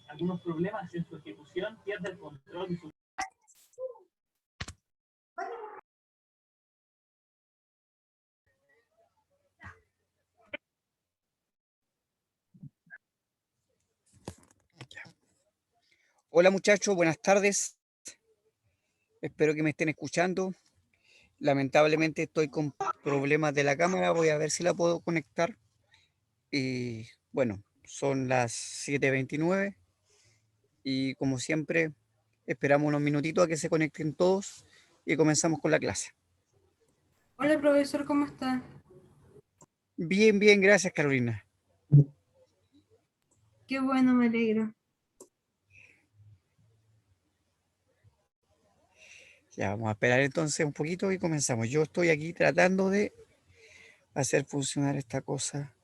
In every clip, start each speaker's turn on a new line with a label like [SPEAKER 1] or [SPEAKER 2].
[SPEAKER 1] algunos problemas en su ejecución, pierde el control de su...
[SPEAKER 2] Hola muchachos, buenas tardes. Espero que me estén escuchando. Lamentablemente estoy con problemas de la cámara. Voy a ver si la puedo conectar. Y bueno, son las 7:29 y como siempre esperamos unos minutitos a que se conecten todos y comenzamos con la clase.
[SPEAKER 3] Hola profesor, ¿cómo está?
[SPEAKER 2] Bien, bien, gracias Carolina.
[SPEAKER 3] Qué bueno, me alegro.
[SPEAKER 2] Ya vamos a esperar entonces un poquito y comenzamos. Yo estoy aquí tratando de hacer funcionar esta cosa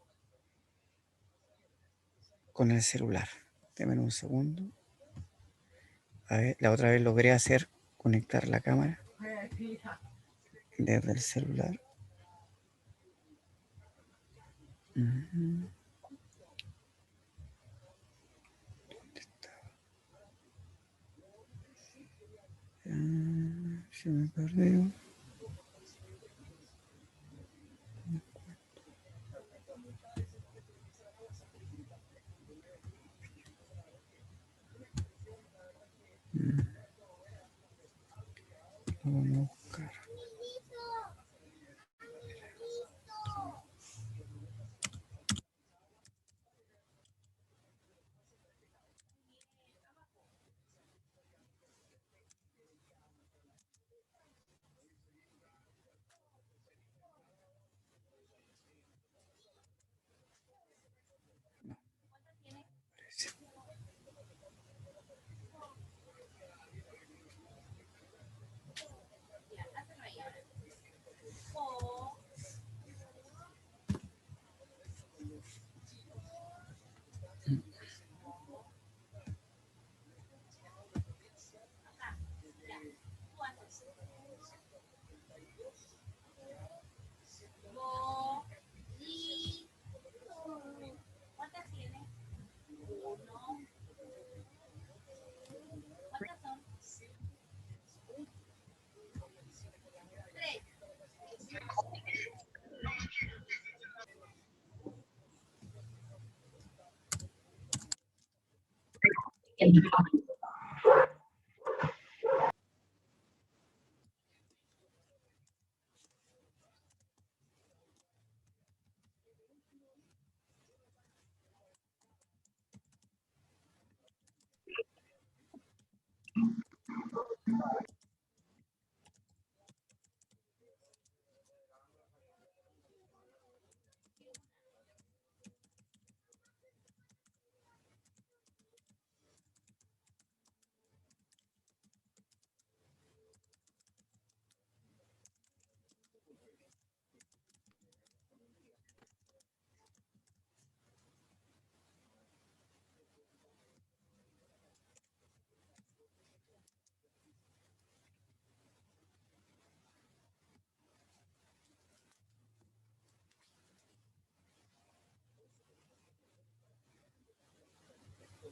[SPEAKER 2] con el celular. Denme un segundo. A ver, la otra vez logré conectar la cámara desde el celular. ¿Dónde estaba? Se me perdió. Lo vamos a buscar. No,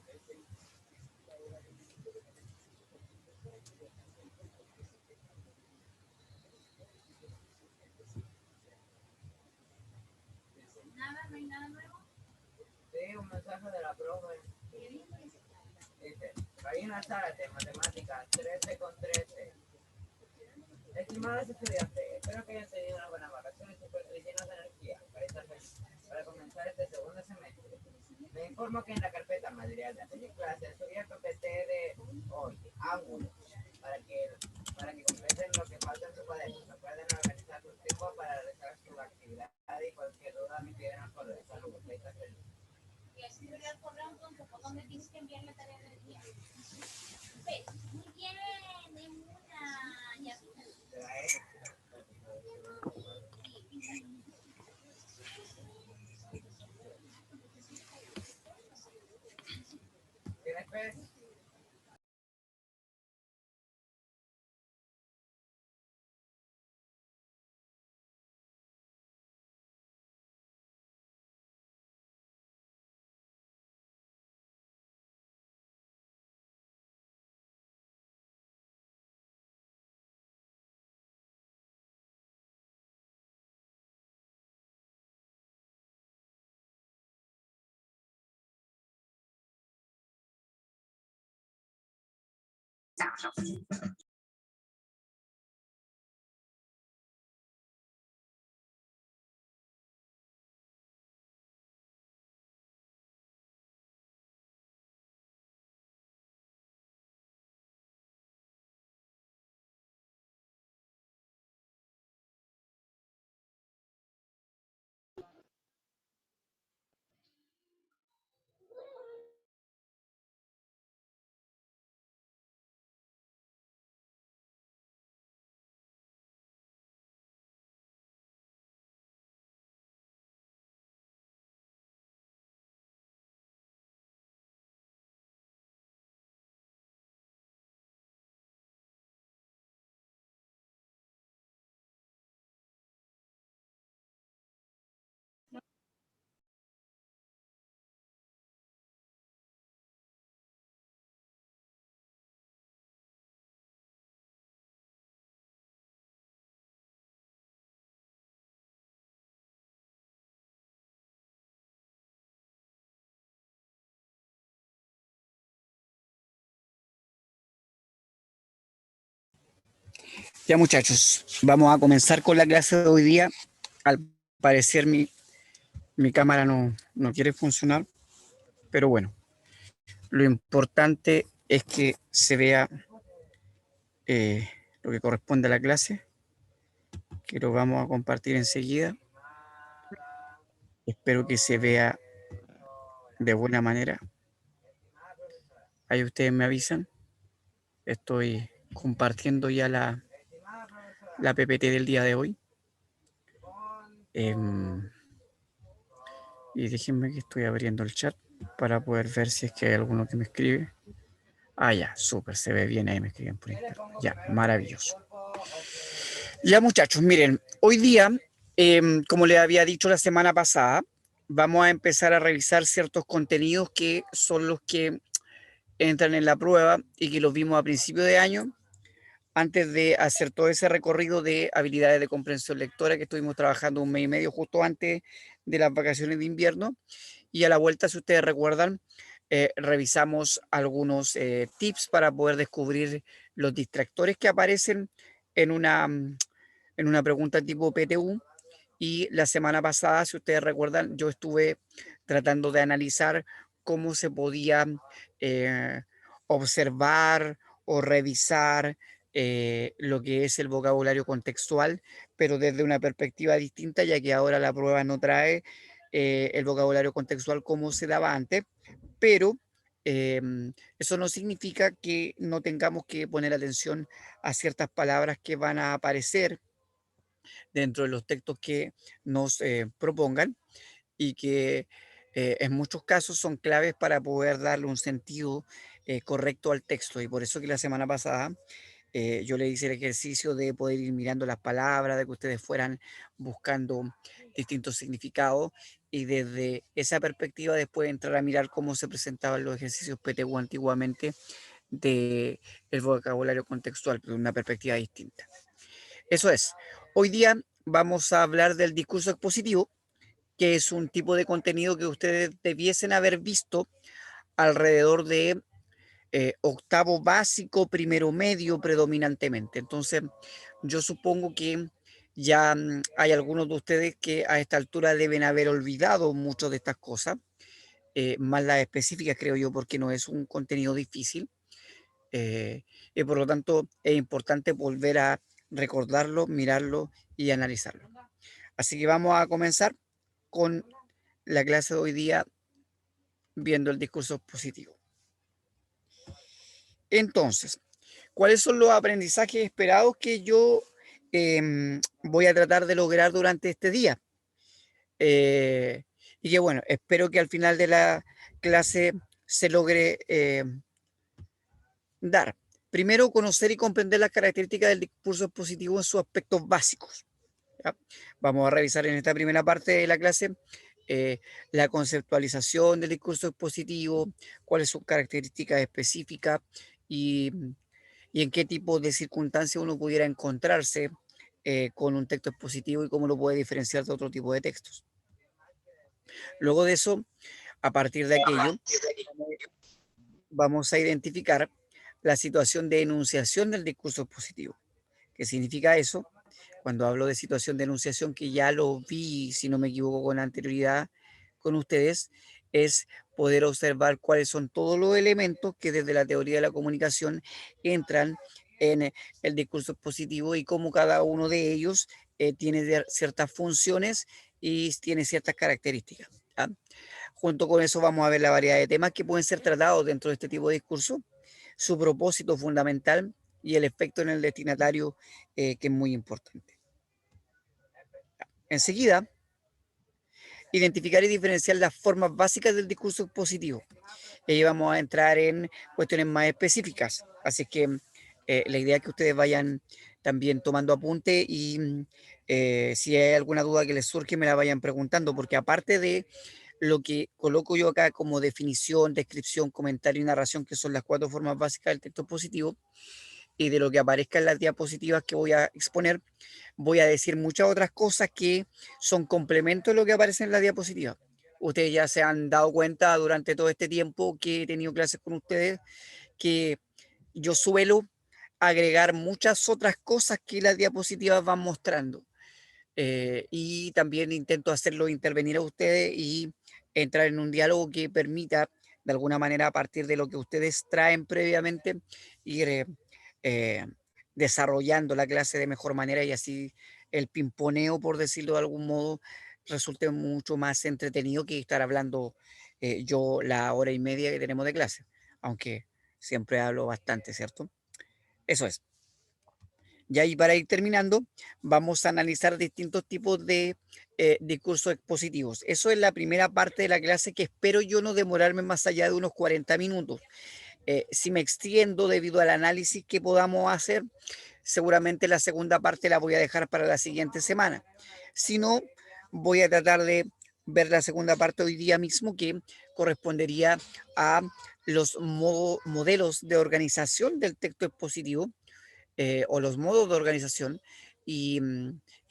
[SPEAKER 2] parece.
[SPEAKER 4] Nada, no hay nada nuevo. Sí, un mensaje de la profe. Dice, Karina Zárate, matemáticas, 13/13. Estimados estudiantes, espero que hayan tenido unas buenas vacaciones y llenas de energía para comenzar este segundo semestre. Me informo que en la carpeta material de hacer clases subí el PPT de hoy, ángulos, para que completen lo que falta en su cuaderno. Recuerden organizar sus tiempos para realizar su actividad y cualquier duda me piden al correo. Saludos, y escribir al correo entonces, ¿por dónde tienes que enviar la tarea del día? Muy bien, de una. Ya. ¿Tienes pez?
[SPEAKER 2] Ya muchachos, vamos a comenzar con la clase de hoy día. Al parecer mi cámara no quiere funcionar, pero bueno, lo importante es que se vea lo que corresponde a la clase, que lo vamos a compartir enseguida. Espero que se vea de buena manera. Ahí ustedes me avisan. Estoy compartiendo ya la PPT del día de hoy. Y déjenme que estoy abriendo el chat para poder ver si es que hay alguno que me escribe. Ah, ya, súper, se ve bien, ahí me escriben por interno. Ya, maravilloso. Ya muchachos, miren, hoy día, como les había dicho la semana pasada, vamos a empezar a revisar ciertos contenidos que son los que entran en la prueba y que los vimos a principio de año, antes de hacer todo ese recorrido de habilidades de comprensión lectora que estuvimos trabajando un mes y medio justo antes de las vacaciones de invierno. Y a la vuelta, si ustedes recuerdan, revisamos algunos tips para poder descubrir los distractores que aparecen en una pregunta tipo PTU. Y la semana pasada, si ustedes recuerdan, yo estuve tratando de analizar cómo se podía observar o revisar lo que es el vocabulario contextual, pero desde una perspectiva distinta, ya que ahora la prueba no trae el vocabulario contextual como se daba antes, pero eso no significa que no tengamos que poner atención a ciertas palabras que van a aparecer dentro de los textos que nos propongan y que en muchos casos son claves para poder darle un sentido correcto al texto. Y por eso que la semana pasada yo le hice el ejercicio de poder ir mirando las palabras, de que ustedes fueran buscando distintos significados y desde esa perspectiva después entrar a mirar cómo se presentaban los ejercicios PTU antiguamente del vocabulario contextual, pero de una perspectiva distinta. Eso es. Hoy día vamos a hablar del discurso expositivo, que es un tipo de contenido que ustedes debiesen haber visto alrededor de octavo básico, primero medio predominantemente. Entonces, yo supongo que ya hay algunos de ustedes que a esta altura deben haber olvidado mucho de estas cosas, más las específicas creo yo, porque no es un contenido difícil. Y por lo tanto es importante volver a recordarlo, mirarlo y analizarlo. Así que vamos a comenzar con la clase de hoy día viendo el discurso positivo. Entonces, ¿cuáles son los aprendizajes esperados que yo voy a tratar de lograr durante este día? Y que bueno, espero que al final de la clase se logre dar. Primero, conocer y comprender las características del discurso expositivo en sus aspectos básicos. ¿Ya? Vamos a revisar en esta primera parte de la clase la conceptualización del discurso expositivo, cuáles son sus características específicas y en qué tipo de circunstancias uno pudiera encontrarse con un texto expositivo y cómo lo puede diferenciar de otro tipo de textos. Luego de eso, a partir de aquello, vamos a identificar la situación de enunciación del discurso expositivo. ¿Qué significa eso? Cuando hablo de situación de enunciación, que ya lo vi, si no me equivoco, con anterioridad con ustedes, es poder observar cuáles son todos los elementos que desde la teoría de la comunicación entran en el discurso expositivo y cómo cada uno de ellos tiene ciertas funciones y tiene ciertas características. ¿Ah? Junto con eso vamos a ver la variedad de temas que pueden ser tratados dentro de este tipo de discurso, su propósito fundamental y el efecto en el destinatario, que es muy importante. Enseguida, identificar y diferenciar las formas básicas del discurso expositivo. Y ahí vamos a entrar en cuestiones más específicas. Así que la idea es que ustedes vayan también tomando apunte y si hay alguna duda que les surge, me la vayan preguntando, porque aparte de lo que coloco yo acá como definición, descripción, comentario y narración, que son las 4 formas básicas del texto expositivo, y de lo que aparezca en las diapositivas que voy a exponer, voy a decir muchas otras cosas que son complementos de lo que aparece en la diapositiva. Ustedes ya se han dado cuenta durante todo este tiempo que he tenido clases con ustedes que yo suelo agregar muchas otras cosas que las diapositivas van mostrando. Y también intento hacerlo intervenir a ustedes y entrar en un diálogo que permita, de alguna manera, a partir de lo que ustedes traen previamente, ir eh, desarrollando la clase de mejor manera y así el pimponeo, por decirlo de algún modo, resulte mucho más entretenido que estar hablando yo la hora y media que tenemos de clase, aunque siempre hablo bastante, ¿cierto? Eso es. Y ahí para ir terminando, vamos a analizar distintos tipos de discursos expositivos. Eso es la primera parte de la clase que espero yo no demorarme más allá de unos 40 minutos. Si me extiendo debido al análisis que podamos hacer, seguramente la segunda parte la voy a dejar para la siguiente semana. Si no, voy a tratar de ver la segunda parte hoy día mismo, que correspondería a los modelos de organización del texto expositivo, o los modos de organización y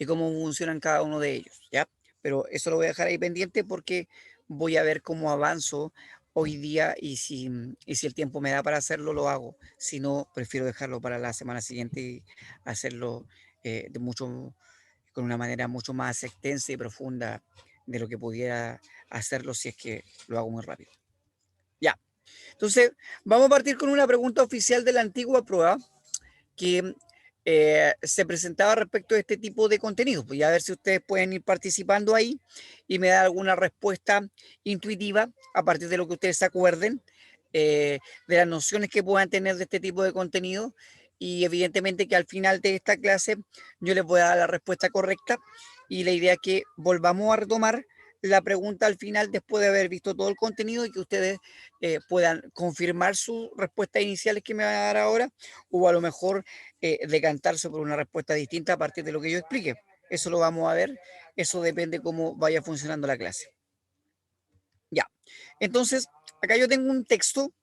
[SPEAKER 2] cómo funcionan cada uno de ellos, ¿ya? Pero eso lo voy a dejar ahí pendiente porque voy a ver cómo avanzo hoy día y si el tiempo me da para hacerlo, lo hago. Si no, prefiero dejarlo para la semana siguiente y hacerlo con una manera mucho más extensa y profunda de lo que pudiera hacerlo si es que lo hago muy rápido. Ya. Entonces, vamos a partir con una pregunta oficial de la antigua prueba que se presentaba respecto a este tipo de contenido. Pues ya a ver si ustedes pueden ir participando ahí y me da alguna respuesta intuitiva a partir de lo que ustedes se acuerden, de las nociones que puedan tener de este tipo de contenido. Y evidentemente que al final de esta clase yo les voy a dar la respuesta correcta y la idea es que volvamos a retomar la pregunta al final después de haber visto todo el contenido y que ustedes puedan confirmar sus respuestas iniciales que me van a dar ahora o a lo mejor decantarse por una respuesta distinta a partir de lo que yo explique. Eso lo vamos a ver, eso depende cómo vaya funcionando la clase. Ya, entonces acá yo tengo un texto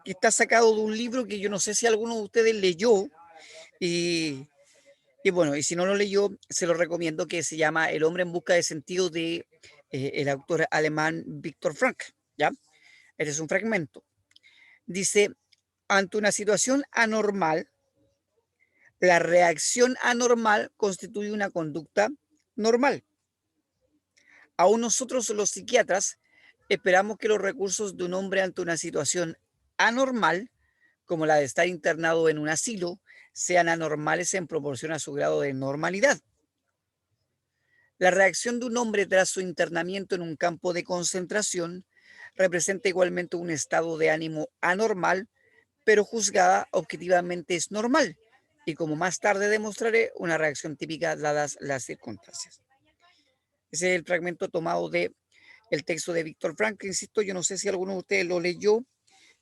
[SPEAKER 2] que está sacado de un libro que yo no sé si alguno de ustedes leyó y, y bueno, y si no lo leyó, se lo recomiendo, que se llama El hombre en busca de sentido de el autor alemán Viktor Frankl, ¿ya? Este es un fragmento. Dice, ante una situación anormal, la reacción anormal constituye una conducta normal. Aún nosotros los psiquiatras esperamos que los recursos de un hombre ante una situación anormal, como la de estar internado en un asilo, sean anormales en proporción a su grado de normalidad. La reacción de un hombre tras su internamiento en un campo de concentración representa igualmente un estado de ánimo anormal, pero juzgada objetivamente es normal y, como más tarde demostraré, una reacción típica dadas las circunstancias. Ese es el fragmento tomado de el texto de Viktor Frankl. Insisto, yo no sé si alguno de ustedes lo leyó.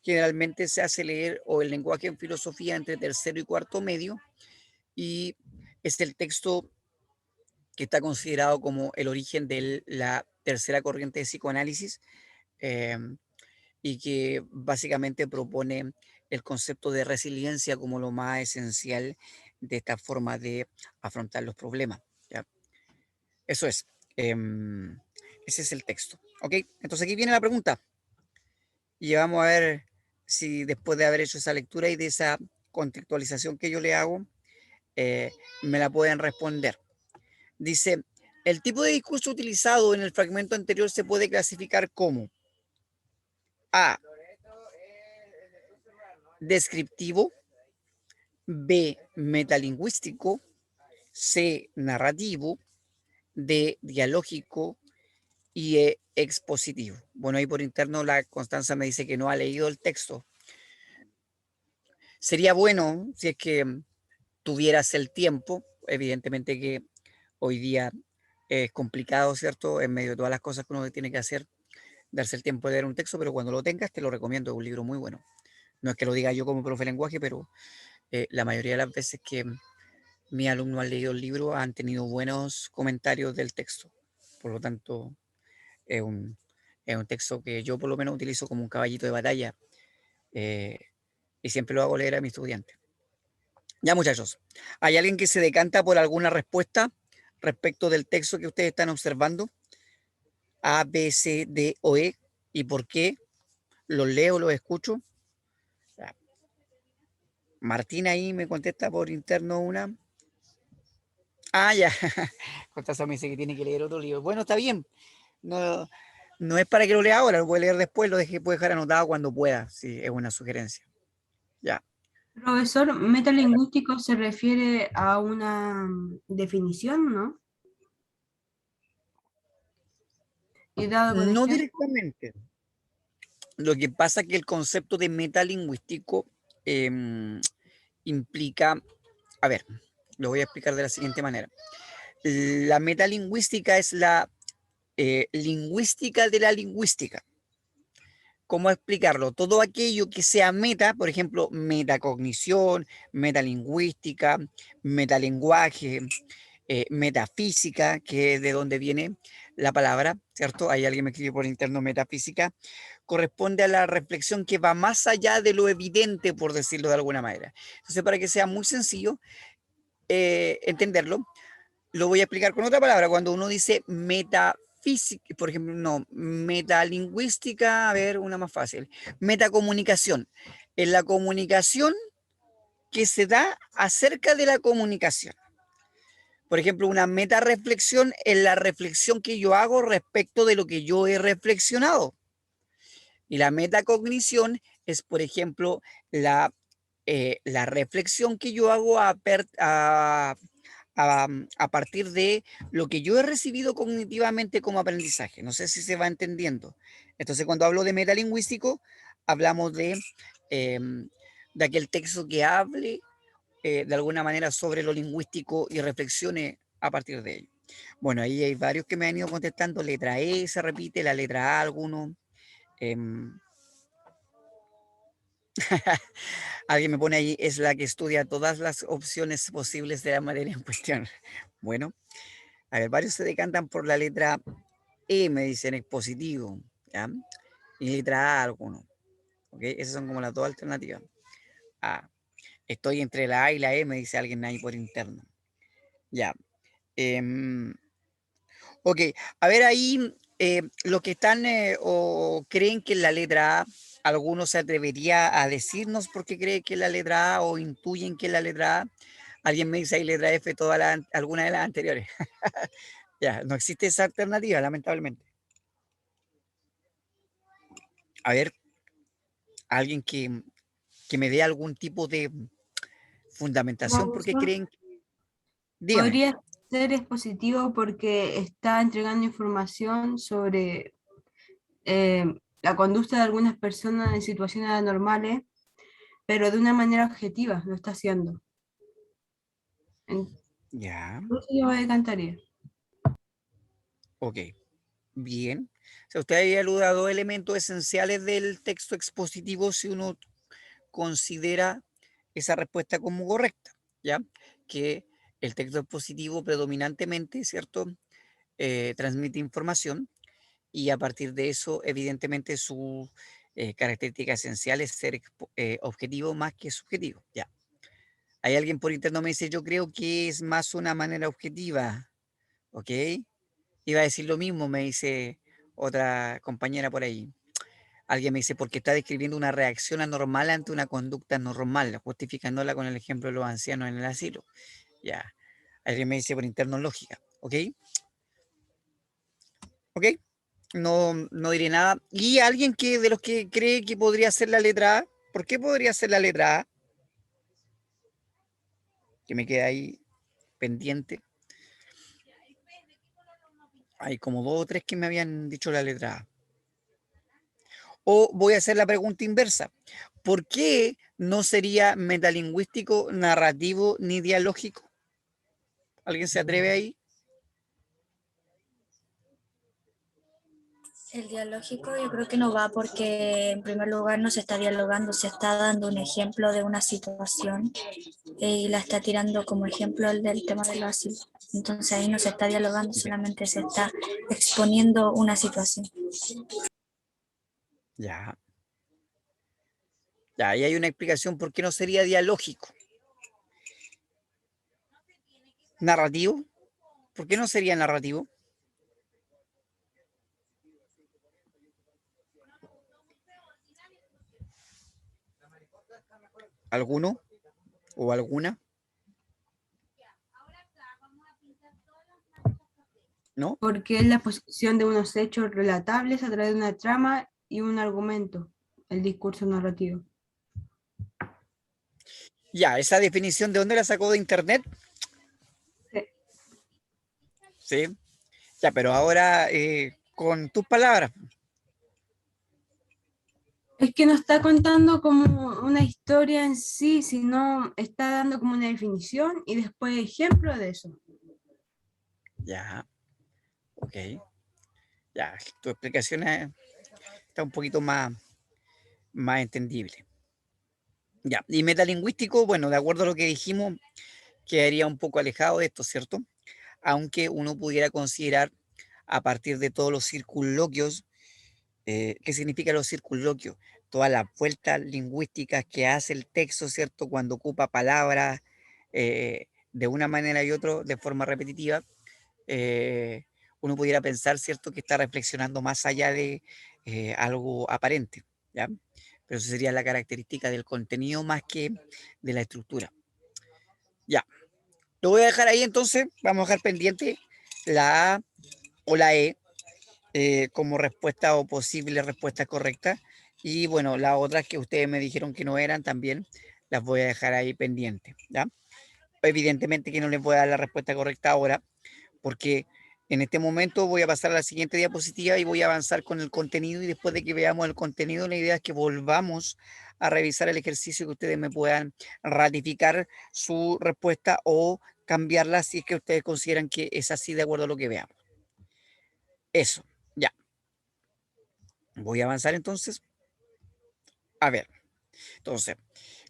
[SPEAKER 2] Generalmente se hace leer o el lenguaje en filosofía entre tercero y cuarto medio y es el texto que está considerado como el origen de la tercera corriente de psicoanálisis, eh, y que básicamente propone el concepto de resiliencia como lo más esencial de esta forma de afrontar los problemas, ¿ya? Eso es. Ese es el texto. ¿Ok? Entonces aquí viene la pregunta. Y vamos a ver si después de haber hecho esa lectura y de esa contextualización que yo le hago, me la pueden responder. Dice, el tipo de discurso utilizado en el fragmento anterior se puede clasificar como A, descriptivo, B, metalingüístico, C, narrativo, D, dialógico y E, expositivo. Bueno, ahí por interno la Constanza me dice que no ha leído el texto. Sería bueno si es que tuvieras el tiempo, evidentemente que hoy día es complicado, ¿cierto? En medio de todas las cosas que uno tiene que hacer, darse el tiempo de leer un texto, pero cuando lo tengas te lo recomiendo, es un libro muy bueno. No es que lo diga yo como profe de lenguaje, pero la mayoría de las veces que mis alumnos han leído el libro han tenido buenos comentarios del texto. Por lo tanto, es un, es un texto que yo por lo menos utilizo como un caballito de batalla eh, y siempre lo hago leer a mis estudiantes. Ya, muchachos, ¿hay alguien que se decanta por alguna respuesta respecto del texto que ustedes están observando? A, B, C, D o E. ¿Y por qué? ¿Los leo, los escucho? Ya. Martín ahí me contesta por interno una. Ah, ya. Constanza me dice que tiene que leer otro libro. Bueno, está bien. No, no es para que lo lea ahora, lo voy a leer después, puede dejar anotado cuando pueda. Sí, es una sugerencia. Ya.
[SPEAKER 3] Profesor, metalingüístico se refiere a una definición, ¿no? Y dado con
[SPEAKER 2] No
[SPEAKER 3] ejemplo,
[SPEAKER 2] directamente. Lo que pasa es que el concepto de metalingüístico implica, a ver, lo voy a explicar de la siguiente manera. La metalingüística es la lingüística de la lingüística. ¿Cómo explicarlo? Todo aquello que sea meta, por ejemplo, metacognición, metalingüística, metalenguaje, metafísica, que es de donde viene la palabra, ¿cierto? Hay alguien me escribió por interno metafísica, corresponde a la reflexión que va más allá de lo evidente, por decirlo de alguna manera. Entonces, para que sea muy sencillo entenderlo, lo voy a explicar con otra palabra. Cuando uno dice metafísica, por ejemplo, no, metalingüística, a ver, una más fácil. Metacomunicación. En la comunicación que se da acerca de la comunicación. Por ejemplo, una metareflexión es la reflexión que yo hago respecto de lo que yo he reflexionado. Y la metacognición es, por ejemplo, la reflexión que yo hago a partir de lo que yo he recibido cognitivamente como aprendizaje. No sé si se va entendiendo. Entonces, cuando hablo de metalingüístico, hablamos de aquel texto que hable de alguna manera sobre lo lingüístico y reflexione a partir de ello. Bueno, ahí hay varios que me han ido contestando. Letra E se repite, la letra A alguno. Alguien me pone ahí, es la que estudia todas las opciones posibles de la materia en cuestión. Bueno, a ver, varios se decantan por la letra E, me dicen expositivo, ¿ya? Y letra A alguno, ¿ok? Esas son como las dos alternativas. A, estoy entre la A y la E, me dice alguien ahí por interno. Ya. Ok, a ver ahí, los que están o creen que la letra A, ¿alguno se atrevería a decirnos por qué cree que es la letra A o intuyen que es la letra A? Alguien me dice ahí letra F, alguna de las anteriores. Ya, no existe esa alternativa, lamentablemente. A ver, alguien que me dé algún tipo de fundamentación, ¿por qué
[SPEAKER 3] profesor,
[SPEAKER 2] creen? Dígame.
[SPEAKER 3] podría ser expositivo porque está entregando información sobre la conducta de algunas personas en situaciones anormales, pero de una manera objetiva lo está haciendo.
[SPEAKER 2] Ya,
[SPEAKER 3] Entonces yo me decantaría.
[SPEAKER 2] ok, bien. O sea, usted había aludado a dos elementos esenciales del texto expositivo si uno considera esa respuesta como correcta, ¿ya? Que el texto expositivo predominantemente, ¿cierto? Transmite información y a partir de eso, evidentemente, su característica esencial es ser objetivo más que subjetivo, ¿ya? Hay alguien por interno me dice, yo creo que es más una manera objetiva, ¿ok? Iba a decir lo mismo, me dice otra compañera por ahí. Alguien me dice, porque está describiendo una reacción anormal ante una conducta normal, justificándola con el ejemplo de los ancianos en el asilo. Ya. Alguien me dice por interno lógica. ¿Ok? ¿Ok? No diré nada. Y alguien que de los que cree que podría ser la letra A, ¿por qué podría ser la letra A? Que me queda ahí pendiente. Hay como 2 o 3 que me habían dicho la letra A. O voy a hacer la pregunta inversa. ¿Por qué no sería metalingüístico, narrativo ni dialógico? ¿Alguien se atreve ahí?
[SPEAKER 5] El dialógico yo creo que no va porque en primer lugar no se está dialogando, se está dando un ejemplo de una situación y la está tirando como ejemplo el del tema del asilo. Entonces ahí no se está dialogando, solamente se está exponiendo una situación.
[SPEAKER 2] Ya. Ya, ahí hay una explicación por qué no sería dialógico. ¿Narrativo? ¿Por qué no sería narrativo? ¿Alguno o alguna? ¿No?
[SPEAKER 3] Porque es la exposición de unos hechos relatables a través de una trama y un argumento, el discurso narrativo.
[SPEAKER 2] Ya, esa definición, ¿de dónde la sacó? ¿De internet?
[SPEAKER 3] Sí.
[SPEAKER 2] Sí. Ya, pero ahora con tus palabras.
[SPEAKER 3] Es que no está contando como una historia en sí, sino está dando como una definición y después ejemplo de eso.
[SPEAKER 2] Ya, ok. Ya, tu explicación está un poquito más entendible. Ya, y metalingüístico, bueno, de acuerdo a lo que dijimos, quedaría un poco alejado de esto, ¿cierto? Aunque uno pudiera considerar a partir de todos los circunloquios, ¿qué significan los circunloquios? Todas las vueltas lingüísticas que hace el texto, ¿cierto? Cuando ocupa palabras de una manera y otra de forma repetitiva, eh, uno pudiera pensar, ¿cierto?, que está reflexionando más allá de algo aparente, ¿ya? Pero eso sería la característica del contenido más que de la estructura. Ya, lo voy a dejar ahí entonces, vamos a dejar pendiente la A o la E como respuesta o posible respuesta correcta. Y bueno, las otras que ustedes me dijeron que no eran también, las voy a dejar ahí pendientes, ¿ya? Evidentemente que no les voy a dar la respuesta correcta ahora, porque en este momento voy a pasar a la siguiente diapositiva y voy a avanzar con el contenido, y después de que veamos el contenido, la idea es que volvamos a revisar el ejercicio, que ustedes me puedan ratificar su respuesta o cambiarla si es que ustedes consideran que es así de acuerdo a lo que veamos. Eso, ya. Voy a avanzar entonces. A ver, entonces,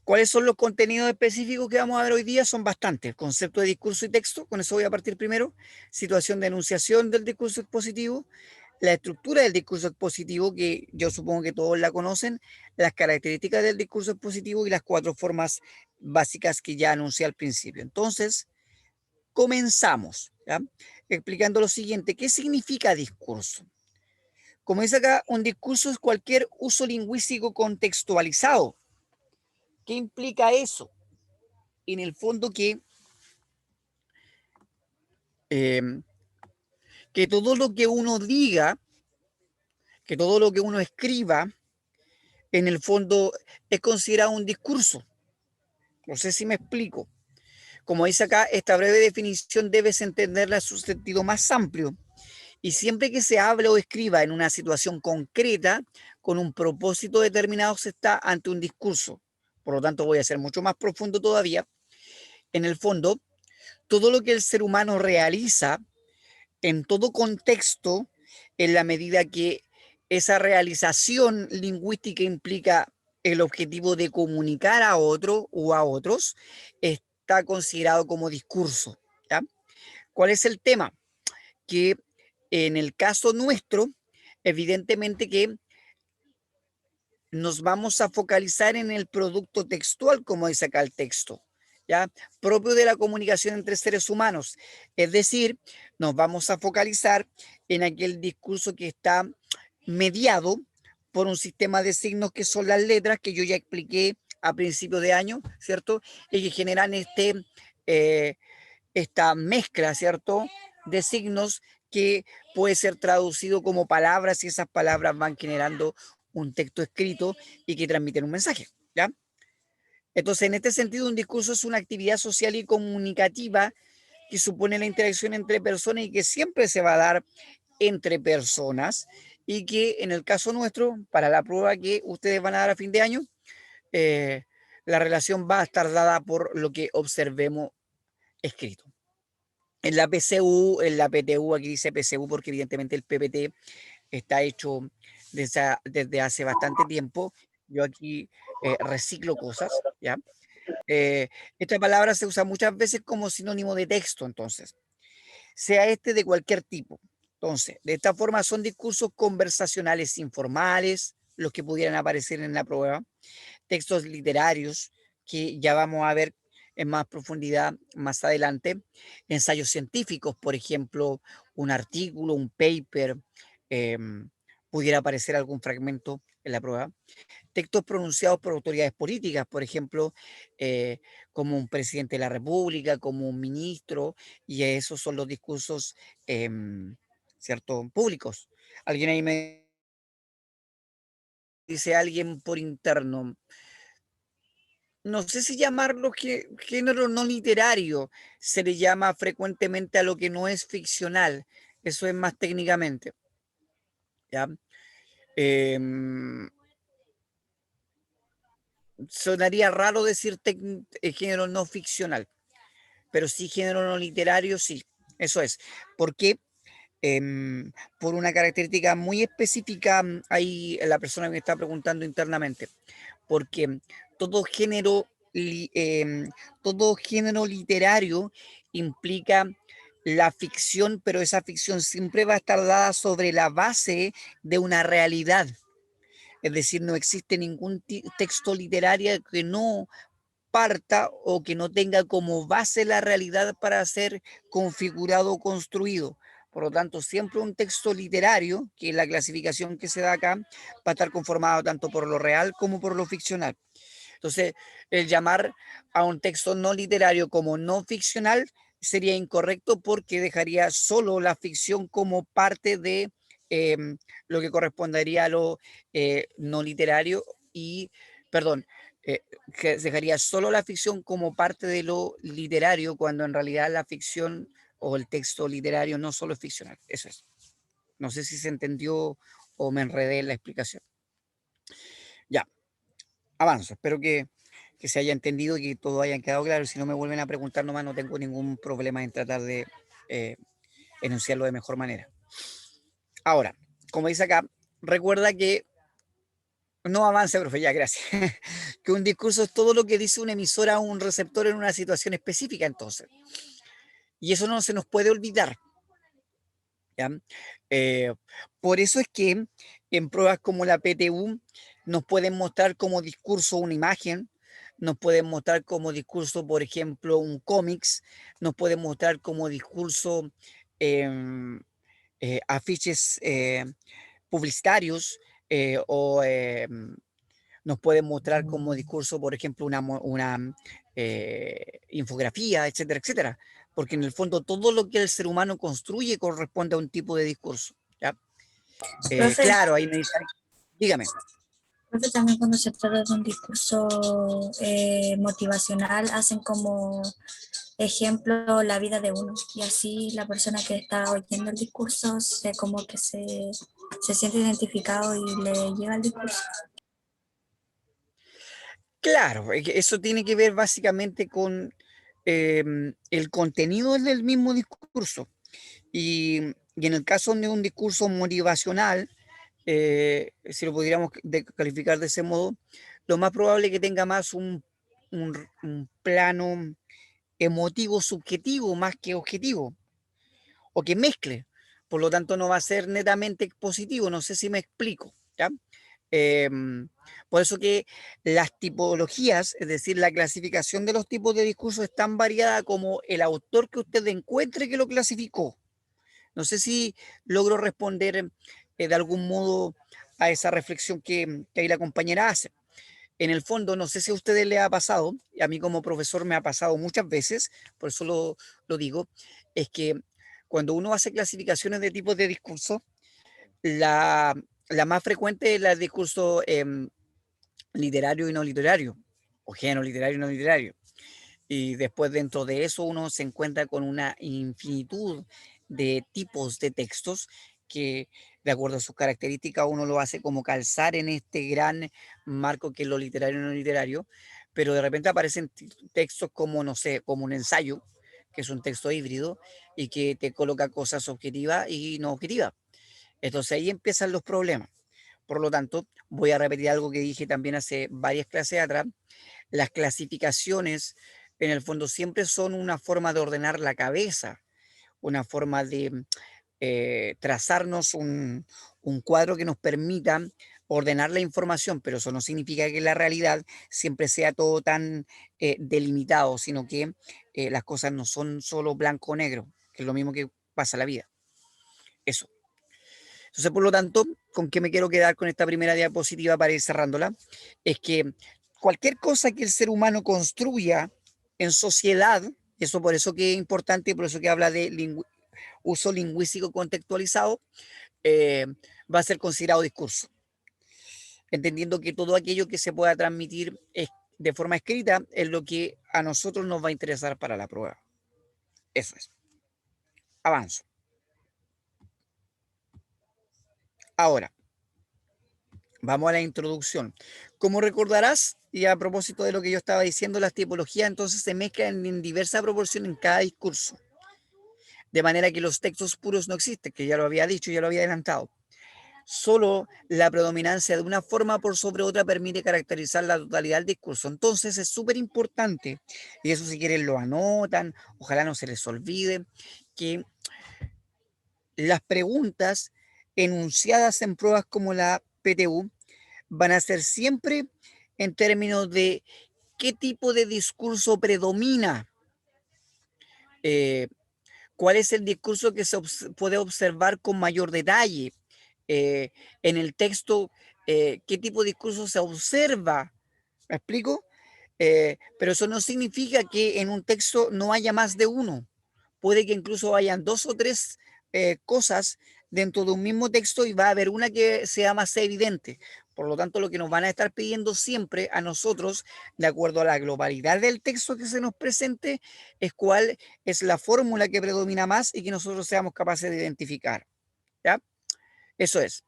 [SPEAKER 2] ¿cuáles son los contenidos específicos que vamos a ver hoy día? Son bastantes. Concepto de discurso y texto, con eso voy a partir primero. Situación de enunciación del discurso expositivo. La estructura del discurso expositivo, que yo supongo que todos la conocen. Las características del discurso expositivo y las 4 formas básicas que ya anuncié al principio. Entonces, comenzamos, ¿ya? Explicando lo siguiente. ¿Qué significa discurso? Como dice acá, un discurso es cualquier uso lingüístico contextualizado. ¿Qué implica eso? En el fondo que todo lo que uno diga, que todo lo que uno escriba, en el fondo es considerado un discurso. No sé si me explico. Como dice acá, esta breve definición debes entenderla en su sentido más amplio. Y siempre que se hable o escriba en una situación concreta, con un propósito determinado, se está ante un discurso. Por lo tanto, voy a ser mucho más profundo todavía. En el fondo, todo lo que el ser humano realiza en todo contexto, en la medida que esa realización lingüística implica el objetivo de comunicar a otro o a otros, está considerado como discurso, ¿ya? ¿Cuál es el tema? Que en el caso nuestro, evidentemente que nos vamos a focalizar en el producto textual, como dice acá el texto, ¿ya? Propio de la comunicación entre seres humanos. Es decir, nos vamos a focalizar en aquel discurso que está mediado por un sistema de signos que son las letras que yo ya expliqué a principio de año, ¿cierto? Y que generan esta mezcla, ¿cierto? De signos que puede ser traducido como palabras y esas palabras van generando un texto escrito y que transmiten un mensaje, ¿ya? Entonces, en este sentido, un discurso es una actividad social y comunicativa que supone la interacción entre personas y que siempre se va a dar entre personas y que en el caso nuestro, para la prueba que ustedes van a dar a fin de año, eh, la relación va a estar dada por lo que observemos escrito. En la PCU, en la PTU, aquí dice PCU porque evidentemente el PPT está hecho desde hace bastante tiempo. Yo aquí reciclo cosas, ¿ya? Esta palabra se usa muchas veces como sinónimo de texto, entonces, sea este de cualquier tipo. Entonces, de esta forma son discursos conversacionales informales, los que pudieran aparecer en la prueba, textos literarios, que ya vamos a ver en más profundidad más adelante, ensayos científicos, por ejemplo, un artículo, un paper, pudiera aparecer algún fragmento en la prueba, textos pronunciados por autoridades políticas, por ejemplo, como un presidente de la República, como un ministro, y esos son los discursos, ¿cierto?, públicos. Alguien ahí me dice, alguien por interno, no sé si llamarlo género no literario, se le llama frecuentemente a lo que no es ficcional, eso es más técnicamente, ¿ya? Em, Sonaría raro decir género no ficcional, pero sí género no literario, sí, eso es. ¿Por qué? Por una característica muy específica, ahí la persona me está preguntando internamente, porque todo género, todo género literario implica la ficción, pero esa ficción siempre va a estar dada sobre la base de una realidad. Es decir, no existe ningún texto literario que no parta o que no tenga como base la realidad para ser configurado o construido. Por lo tanto, siempre un texto literario, que es la clasificación que se da acá, va a estar conformado tanto por lo real como por lo ficcional. Entonces, el llamar a un texto no literario como no ficcional sería incorrecto porque dejaría solo la ficción como parte de lo que correspondería a lo no literario y, perdón, que dejaría solo la ficción como parte de lo literario cuando en realidad la ficción o el texto literario no solo es ficcional. Eso es. No sé si se entendió o me enredé en la explicación. Ya, avanzo. Espero que se haya entendido y que todo haya quedado claro. Si no me vuelven a preguntar nomás, no tengo ningún problema en tratar de enunciarlo de mejor manera. Ahora, como dice acá, recuerda que no avance, profe, ya, gracias. Que un discurso es todo lo que dice un emisor a un receptor en una situación específica, entonces. Y eso no se nos puede olvidar, ¿ya? Eh, por eso es que en pruebas como la PTU nos pueden mostrar como discurso una imagen, nos pueden mostrar como discurso, por ejemplo, un cómics, nos pueden mostrar como discurso afiches publicitarios o nos pueden mostrar como discurso, por ejemplo, una infografía, etcétera, etcétera. Porque en el fondo todo lo que el ser humano construye corresponde a un tipo de discurso, ¿ya?
[SPEAKER 5] Profe,
[SPEAKER 2] Claro, ahí me dice, dígame.
[SPEAKER 5] profe, también cuando se trata de un discurso motivacional, hacen como ejemplo la vida de uno y así la persona que está oyendo el discurso como que se siente identificado y le llega el discurso.
[SPEAKER 2] Claro, es que eso tiene que ver básicamente con el contenido del mismo discurso. Y en el caso de un discurso motivacional, si lo pudiéramos calificar de ese modo, lo más probable es que tenga más un plano emotivo subjetivo más que objetivo, o que mezcle. Por lo tanto, no va a ser netamente expositivo. No sé si me explico, ¿ya? Por eso que las tipologías, es decir, la clasificación de los tipos de discursos es tan variada como el autor que usted encuentre que lo clasificó. No sé si logro responder de algún modo a esa reflexión que ahí la compañera hace. En el fondo, no sé si a ustedes les ha pasado, y a mí como profesor me ha pasado muchas veces, por eso lo digo, es que cuando uno hace clasificaciones de tipos de discurso, la más frecuente es la de discurso literario y no literario, o género literario y no literario. Y después dentro de eso uno se encuentra con una infinitud de tipos de textos que de acuerdo a sus características uno lo hace como calzar en este gran marco que es lo literario y no literario, pero de repente aparecen textos como, no sé, como un ensayo, que es un texto híbrido y que te coloca cosas objetivas y no objetivas. Entonces ahí empiezan los problemas. Por lo tanto, voy a repetir algo que dije también hace varias clases atrás. Las clasificaciones, en el fondo, siempre son una forma de ordenar la cabeza, una forma de trazarnos un cuadro que nos permita ordenar la información, pero eso no significa que la realidad siempre sea todo tan delimitado, sino que las cosas no son solo blanco o negro, que es lo mismo que pasa en la vida. Eso. Entonces, por lo tanto, ¿con qué me quiero quedar con esta primera diapositiva para ir cerrándola? Es que cualquier cosa que el ser humano construya en sociedad, eso por eso que es importante, por eso que habla de uso lingüístico contextualizado, va a ser considerado discurso, entendiendo que todo aquello que se pueda transmitir de forma escrita es lo que a nosotros nos va a interesar para la prueba. Eso es. Avanzo. Ahora, vamos a la introducción. Como recordarás, y a propósito de lo que yo estaba diciendo, las tipologías entonces se mezclan en diversa proporción en cada discurso. De manera que los textos puros no existen, que ya lo había dicho, ya lo había adelantado. Solo la predominancia de una forma por sobre otra permite caracterizar la totalidad del discurso. Entonces es súper importante, y eso si quieren lo anotan, ojalá no se les olvide, que las preguntas enunciadas en pruebas como la PTU van a ser siempre en términos de qué tipo de discurso predomina, cuál es el discurso que se puede observar con mayor detalle. En el texto, qué tipo de discurso se observa. ¿Me explico? Pero eso no significa que en un texto no haya más de uno. Puede que incluso hayan dos o tres cosas dentro de un mismo texto y va a haber una que sea más evidente. Por lo tanto, lo que nos van a estar pidiendo siempre a nosotros, de acuerdo a la globalidad del texto que se nos presente, es cuál es la fórmula que predomina más y que nosotros seamos capaces de identificar. ¿Ya? Eso es.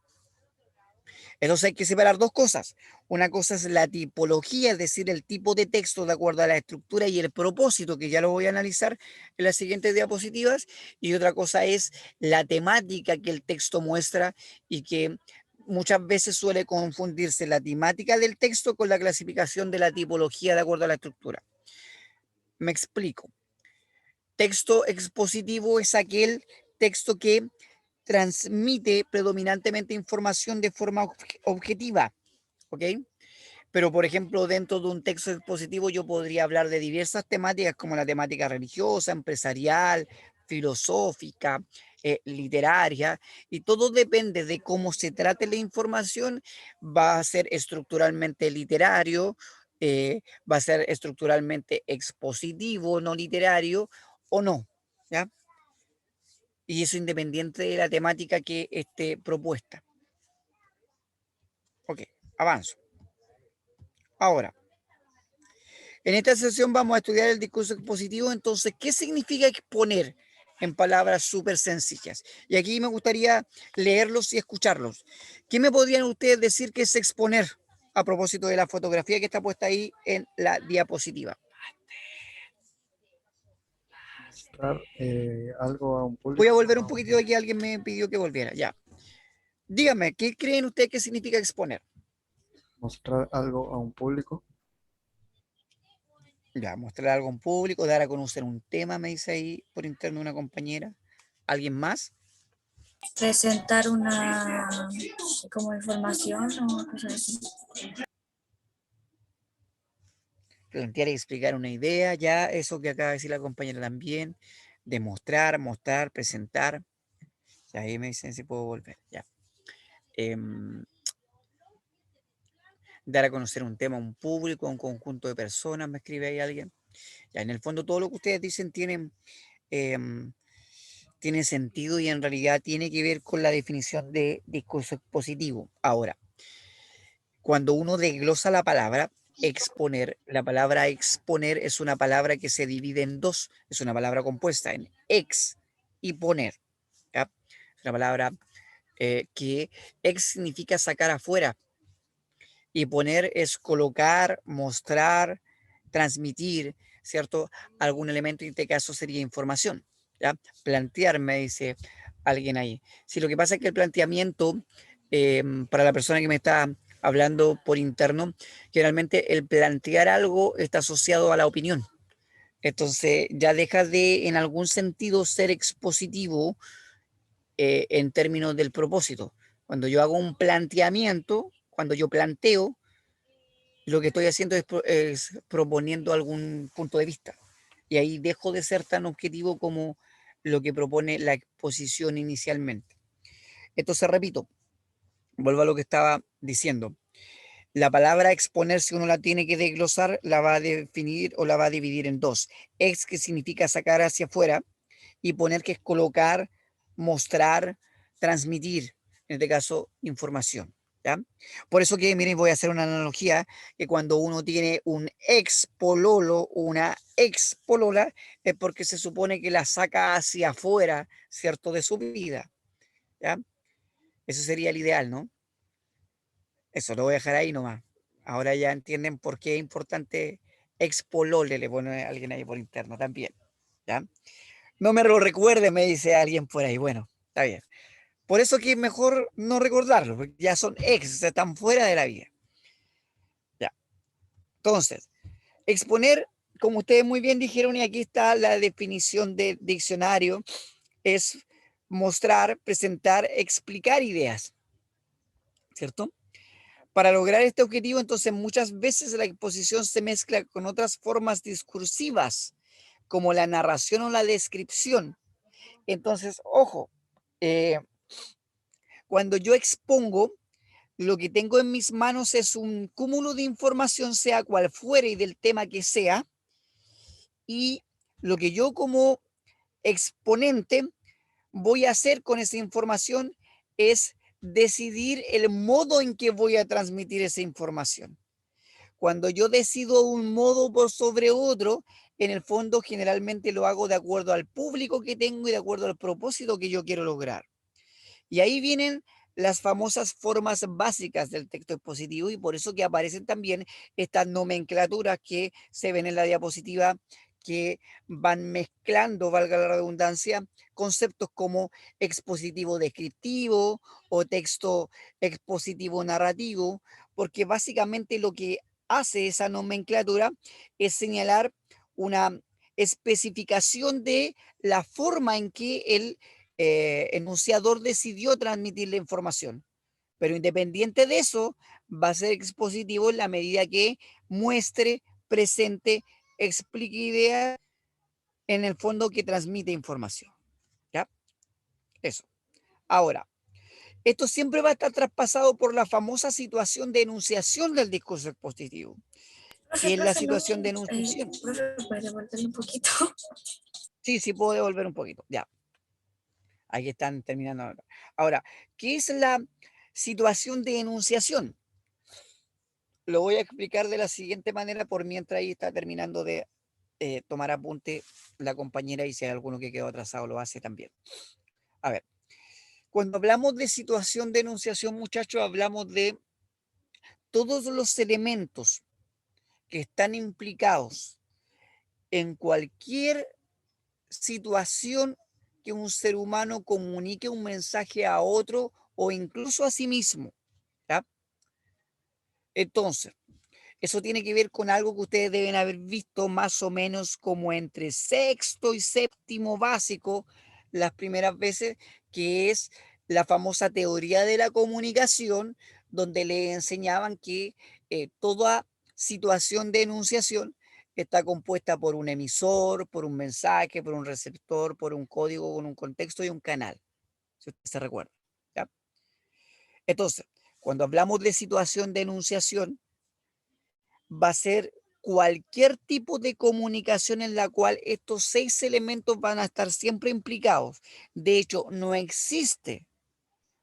[SPEAKER 2] Entonces hay que separar dos cosas. Una cosa es la tipología, es decir, el tipo de texto de acuerdo a la estructura y el propósito, que ya lo voy a analizar en las siguientes diapositivas. Y otra cosa es la temática que el texto muestra y que muchas veces suele confundirse la temática del texto con la clasificación de la tipología de acuerdo a la estructura. Me explico. Texto expositivo es aquel texto que transmite predominantemente información de forma objetiva, ¿ok? Pero, por ejemplo, dentro de un texto expositivo yo podría hablar de diversas temáticas como la temática religiosa, empresarial, filosófica, literaria, y todo depende de cómo se trate la información, va a ser estructuralmente literario, va a ser estructuralmente expositivo, no literario, o no, ¿ya? Y eso independiente de la temática que esté propuesta. Ok, avanzo. Ahora, en esta sesión vamos a estudiar el discurso expositivo. Entonces, ¿qué significa exponer? En palabras súper sencillas. Y aquí me gustaría leerlos y escucharlos. ¿Qué me podrían ustedes decir que es exponer? A propósito de la fotografía que está puesta ahí en la diapositiva.
[SPEAKER 6] Mostrar algo a un público.
[SPEAKER 2] Voy a volver un poquitito aquí, alguien me pidió que volviera. Ya. Díganme, ¿qué creen ustedes que significa exponer?
[SPEAKER 6] Mostrar algo a un público.
[SPEAKER 2] Ya, mostrar algo en público, dar a conocer un tema, me dice ahí por interno una compañera. ¿Alguien más?
[SPEAKER 5] Presentar una como información o cosas así.
[SPEAKER 2] Plantear y explicar una idea, ya eso que acaba de decir la compañera también. Demostrar, mostrar, presentar. Ya ahí me dicen si puedo volver. Ya. dar a conocer un tema a un público, a un conjunto de personas, me escribe ahí alguien. Ya, en el fondo todo lo que ustedes dicen tiene sentido y en realidad tiene que ver con la definición de discurso expositivo. Ahora, cuando uno desglosa la palabra exponer es una palabra que se divide en dos, es una palabra compuesta en ex y poner. ¿Ya? Es una palabra que ex significa sacar afuera y poner es colocar, mostrar, transmitir, ¿cierto? Algún elemento, en este caso sería información, ¿ya? Plantear, me dice alguien ahí. Si lo que pasa es que el planteamiento, para la persona que me está hablando por interno, generalmente el plantear algo está asociado a la opinión. Entonces ya deja de, en algún sentido, ser expositivo en términos del propósito. Cuando yo hago un planteamiento, cuando yo planteo, lo que estoy haciendo es proponiendo algún punto de vista. Y ahí dejo de ser tan objetivo como lo que propone la exposición inicialmente. Entonces, repito, vuelvo a lo que estaba diciendo. La palabra exponer, si uno la tiene que desglosar, la va a definir o la va a dividir en dos. Ex, que significa sacar hacia afuera, y poner, que es colocar, mostrar, transmitir, en este caso, información. ¿Ya? Por eso que, miren, voy a hacer una analogía, que cuando uno tiene un ex pololo, una ex polola, es porque se supone que la saca hacia afuera, ¿cierto?, de su vida. ¿Ya? Eso sería el ideal, ¿no? Eso lo voy a dejar ahí nomás. Ahora ya entienden por qué es importante ex polole, le pone alguien ahí por interno también. ¿Ya? No me lo recuerde, me dice alguien por ahí. Bueno, está bien. Por eso que es mejor no recordarlo, porque ya son ex, o sea, están fuera de la vida. Ya. Entonces, exponer, como ustedes muy bien dijeron, y aquí está la definición de diccionario, es mostrar, presentar, explicar ideas, ¿cierto? Para lograr este objetivo, entonces, muchas veces la exposición se mezcla con otras formas discursivas, como la narración o la descripción. Entonces, ojo, eh, cuando yo expongo, lo que tengo en mis manos es un cúmulo de información, sea cual fuere y del tema que sea, y lo que yo como exponente voy a hacer con esa información es decidir el modo en que voy a transmitir esa información. Cuando yo decido un modo por sobre otro, en el fondo generalmente lo hago de acuerdo al público que tengo y de acuerdo al propósito que yo quiero lograr. Y ahí vienen las famosas formas básicas del texto expositivo, y por eso que aparecen también estas nomenclaturas que se ven en la diapositiva, que van mezclando, valga la redundancia, conceptos como expositivo descriptivo o texto expositivo narrativo, porque básicamente lo que hace esa nomenclatura es señalar una especificación de la forma en que el enunciador decidió transmitir la información. Pero independiente de eso, va a ser expositivo en la medida que muestre, presente, explique ideas, en el fondo que transmite información. ¿Ya? Eso. Ahora, esto siempre va a estar traspasado por la famosa situación de enunciación del discurso expositivo, que es la
[SPEAKER 5] Profe, no,
[SPEAKER 2] situación de enunciación.
[SPEAKER 5] profe, ¿puede devolverle un poquito?
[SPEAKER 2] Sí, sí puedo devolver un poquito. Ya. Ahí están terminando. Ahora, ¿qué es la situación de enunciación? Lo voy a explicar de la siguiente manera, por mientras ahí está terminando de tomar apunte la compañera, y si hay alguno que quedó atrasado lo hace también. A ver, cuando hablamos de situación de enunciación, muchachos, hablamos de todos los elementos que están implicados en cualquier situación que un ser humano comunique un mensaje a otro o incluso a sí mismo. ¿Ya? Entonces, eso tiene que ver con algo que ustedes deben haber visto más o menos como entre sexto y séptimo básico las primeras veces, que es la famosa teoría de la comunicación, donde le enseñaban que toda situación de enunciación está compuesta por un emisor, por un mensaje, por un receptor, por un código con un contexto y un canal, si usted se recuerda. ¿Ya? Entonces, cuando hablamos de situación de enunciación, va a ser cualquier tipo de comunicación en la cual estos 6 elementos van a estar siempre implicados. De hecho, no existe,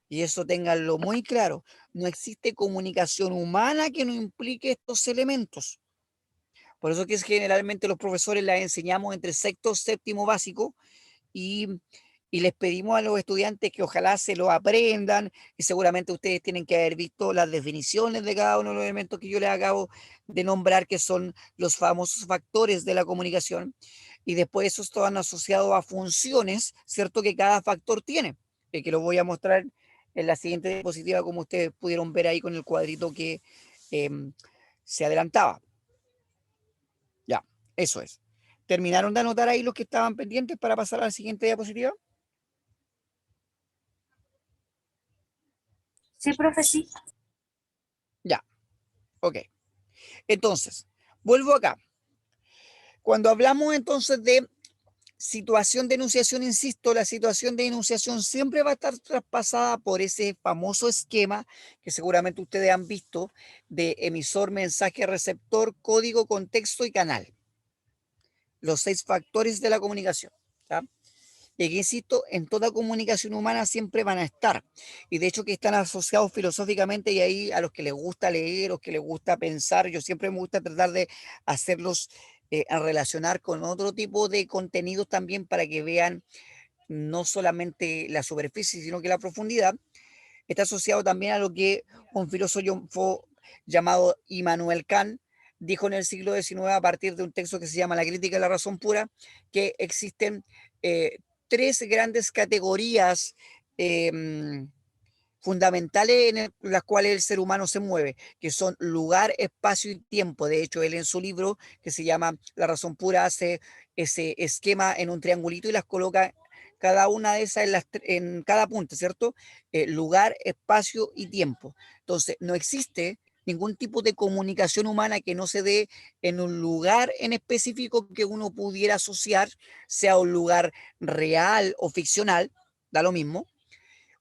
[SPEAKER 2] y eso ténganlo muy claro, no existe comunicación humana que no implique estos elementos. Por eso que es generalmente los profesores la enseñamos entre sexto y séptimo básico y, y les pedimos a los estudiantes que ojalá se lo aprendan y seguramente ustedes tienen que haber visto las definiciones de cada uno de los elementos que yo les acabo de nombrar, que son los famosos factores de la comunicación y después esos están asociados a funciones, ¿cierto? Que cada factor tiene, que lo voy a mostrar en la siguiente diapositiva como ustedes pudieron ver ahí con el cuadrito que se adelantaba. Ya, eso es. ¿Terminaron de anotar ahí los que estaban pendientes para pasar a la siguiente diapositiva?
[SPEAKER 5] Sí, profe, sí.
[SPEAKER 2] Ya, ok. Entonces, vuelvo acá. Cuando hablamos entonces de situación de enunciación, insisto, la situación de enunciación siempre va a estar traspasada por ese famoso esquema que seguramente ustedes han visto de emisor, mensaje, receptor, código, contexto y canal. Los 6 factores de la comunicación. ¿Ya? Y aquí insisto, en toda comunicación humana siempre van a estar. Y de hecho que están asociados filosóficamente y ahí a los que les gusta leer o que les gusta pensar, yo siempre me gusta tratar de hacerlos a relacionar con otro tipo de contenidos también para que vean no solamente la superficie, sino que la profundidad. Está asociado también a lo que un filósofo llamado Immanuel Kant dijo en el siglo XIX a partir de un texto que se llama La crítica de la razón pura, que existen 3 grandes categorías fundamentales en las cuales el ser humano se mueve, que son lugar, espacio y tiempo. De hecho, él en su libro, que se llama La razón pura, hace ese esquema en un triangulito y las coloca cada una de esas en cada punto, ¿cierto? Lugar, espacio y tiempo. Entonces, no existe ningún tipo de comunicación humana que no se dé en un lugar en específico que uno pudiera asociar, sea un lugar real o ficcional, da lo mismo,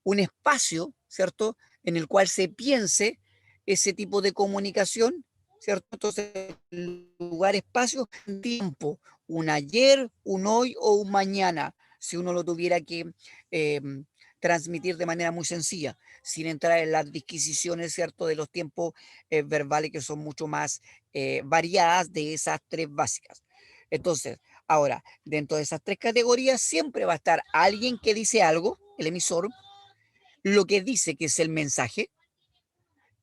[SPEAKER 2] un espacio, ¿cierto? En el cual se piense ese tipo de comunicación, ¿cierto? Entonces, lugar, espacio, tiempo, un ayer, un hoy o un mañana, si uno lo tuviera que eh, transmitir de manera muy sencilla, sin entrar en las disquisiciones, ¿cierto? De los tiempos verbales que son mucho más variadas de esas 3 básicas. Entonces, ahora, dentro de esas 3 categorías siempre va a estar alguien que dice algo, el emisor, lo que dice que es el mensaje,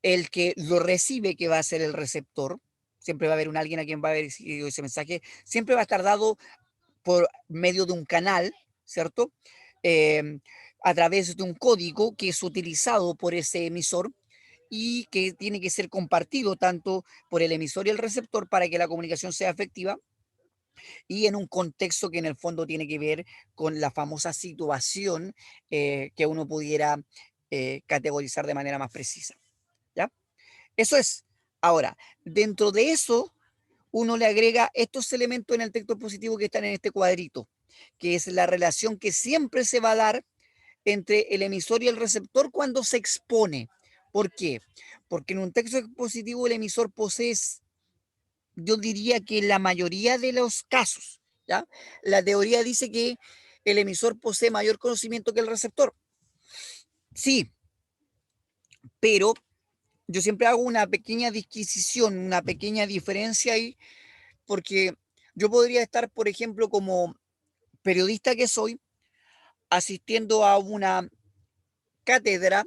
[SPEAKER 2] el que lo recibe que va a ser el receptor, siempre va a haber un alguien a quien va a haber ese mensaje, siempre va a estar dado por medio de un canal, ¿cierto? Eh, a través de un código que es utilizado por ese emisor y que tiene que ser compartido tanto por el emisor y el receptor para que la comunicación sea efectiva y en un contexto que en el fondo tiene que ver con la famosa situación que uno pudiera categorizar de manera más precisa. ¿Ya? Eso es. Ahora, dentro de eso, uno le agrega estos elementos en el texto positivo que están en este cuadrito, que es la relación que siempre se va a dar entre el emisor y el receptor cuando se expone. ¿Por qué? Porque en un texto expositivo el emisor posee, yo diría que en la mayoría de los casos, ¿ya? La teoría dice que el emisor posee mayor conocimiento que el receptor. Sí, pero yo siempre hago una pequeña disquisición, una pequeña diferencia ahí, porque yo podría estar, por ejemplo, como periodista que soy, asistiendo a una cátedra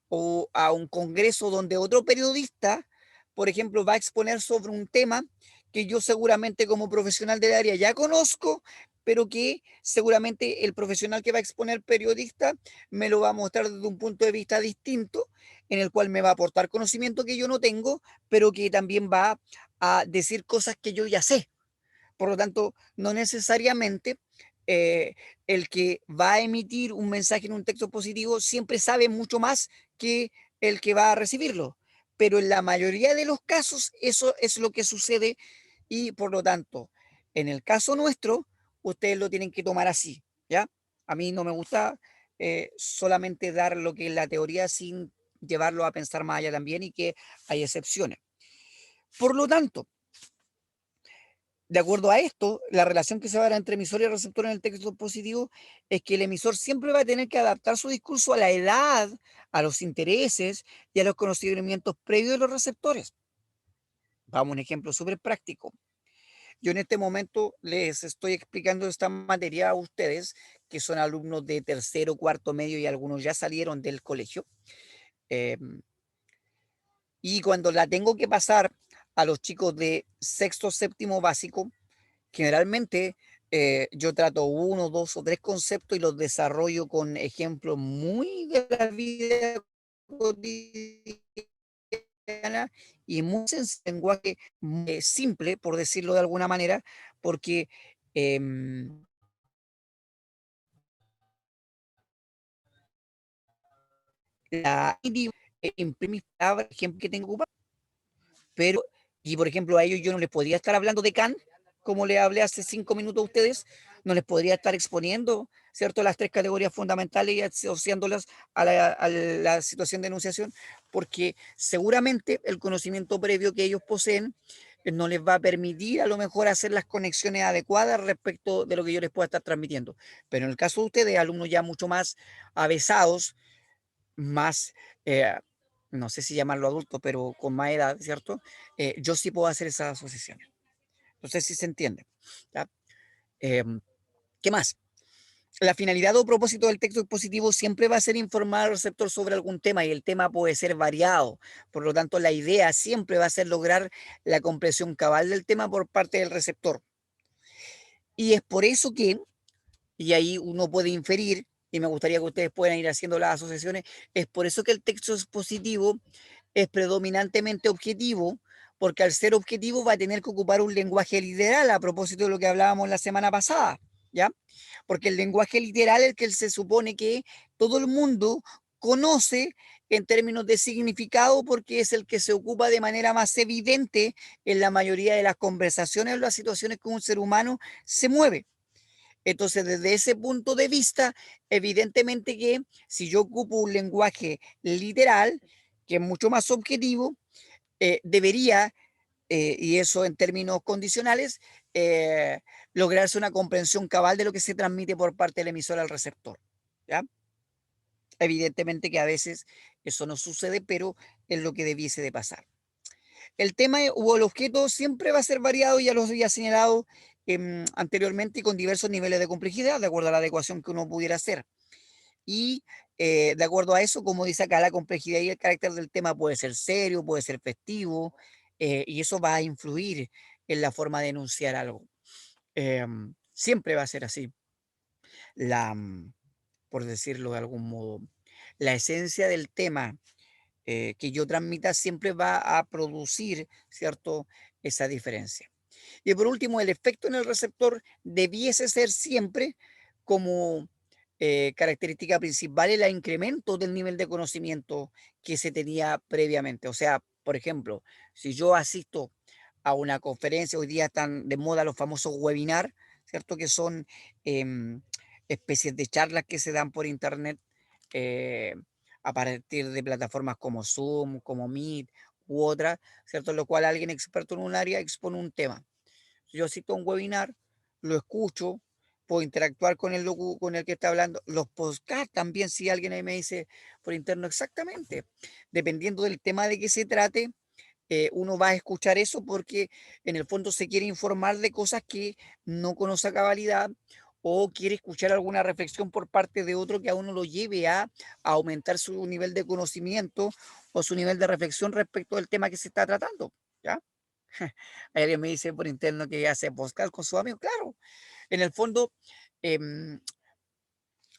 [SPEAKER 2] o a un congreso donde otro periodista, por ejemplo, va a exponer sobre un tema que yo seguramente como profesional del área ya conozco, pero que seguramente el profesional que va a exponer periodista me lo va a mostrar desde un punto de vista distinto, en el cual me va a aportar conocimiento que yo no tengo, pero que también va a decir cosas que yo ya sé. Por lo tanto, no necesariamente eh, el que va a emitir un mensaje en un texto positivo siempre sabe mucho más que el que va a recibirlo. Pero en la mayoría de los casos eso es lo que sucede y por lo tanto, en el caso nuestro, ustedes lo tienen que tomar así, ¿ya? A mí no me gusta solamente dar lo que es la teoría sin llevarlo a pensar más allá también y que hay excepciones. Por lo tanto, de acuerdo a esto, la relación que se va a dar entre emisor y receptor en el texto positivo es que el emisor siempre va a tener que adaptar su discurso a la edad, a los intereses y a los conocimientos previos de los receptores. Vamos a un ejemplo súper práctico. Yo en este momento les estoy explicando esta materia a ustedes, que son alumnos de tercero, cuarto medio y algunos ya salieron del colegio. Y cuando la tengo que pasar a los chicos de sexto, séptimo básico, generalmente yo trato uno, dos o tres conceptos y los desarrollo con ejemplos muy de la vida cotidiana y muy en lenguaje simple, por decirlo de alguna manera, porque la imprimir palabras, ejemplo que tengo ocupado. Pero, y por ejemplo, a ellos yo no les podría estar hablando de Kant, como le hablé hace 5 minutos a ustedes, no les podría estar exponiendo, ¿cierto?, las 3 categorías fundamentales y asociándolas a la situación de enunciación, porque seguramente el conocimiento previo que ellos poseen no les va a permitir a lo mejor hacer las conexiones adecuadas respecto de lo que yo les pueda estar transmitiendo. Pero en el caso de ustedes, alumnos ya mucho más avesados, más, no sé si llamarlo adulto, pero con más edad, ¿cierto? Yo sí puedo hacer esas asociaciones. No sé si se entiende. ¿Ya? ¿Qué más? La finalidad o propósito del texto expositivo siempre va a ser informar al receptor sobre algún tema y el tema puede ser variado. Por lo tanto, la idea siempre va a ser lograr la comprensión cabal del tema por parte del receptor. Y es por eso que, y ahí uno puede inferir, y me gustaría que ustedes puedan ir haciendo las asociaciones, es por eso que el texto expositivo es predominantemente objetivo, porque al ser objetivo va a tener que ocupar un lenguaje literal, a propósito de lo que hablábamos la semana pasada, ¿ya? Porque el lenguaje literal es el que se supone que todo el mundo conoce en términos de significado, porque es el que se ocupa de manera más evidente en la mayoría de las conversaciones o las situaciones que un ser humano se mueve. Entonces, desde ese punto de vista, evidentemente que si yo ocupo un lenguaje literal, que es mucho más objetivo, debería, y eso en términos condicionales, lograrse una comprensión cabal de lo que se transmite por parte del emisor al receptor. ¿Ya? Evidentemente que a veces eso no sucede, pero es lo que debiese de pasar. El tema o el objeto siempre va a ser variado, ya lo había señalado anteriormente, y con diversos niveles de complejidad, de acuerdo a la adecuación que uno pudiera hacer. Y de acuerdo a eso, como dice acá, la complejidad y el carácter del tema puede ser serio, puede ser festivo, y eso va a influir en la forma de enunciar algo. Siempre va a ser así. Por decirlo de algún modo, la esencia del tema que yo transmita siempre va a producir, ¿cierto?, esa diferencia. Y por último, el efecto en el receptor debiese ser siempre como característica principal el incremento del nivel de conocimiento que se tenía previamente. O sea, por ejemplo, si yo asisto a una conferencia, hoy día están de moda los famosos webinars, ¿cierto? Que son em, especies de charlas que se dan por internet eh, a partir de plataformas como Zoom, como Meet u otras, ¿cierto? En lo cual alguien experto en un área expone un tema. Yo asisto a un webinar, lo escucho, puedo interactuar con el que está hablando. Los podcasts también, si alguien ahí me dice por interno exactamente, dependiendo del tema de que se trate, uno va a escuchar eso porque en el fondo se quiere informar de cosas que no conoce a cabalidad o quiere escuchar alguna reflexión por parte de otro que a uno lo lleve a aumentar su nivel de conocimiento o su nivel de reflexión respecto del tema que se está tratando, ¿ya? Alguien me dice por interno que hace podcast con sus amigos. Claro, en el fondo, em,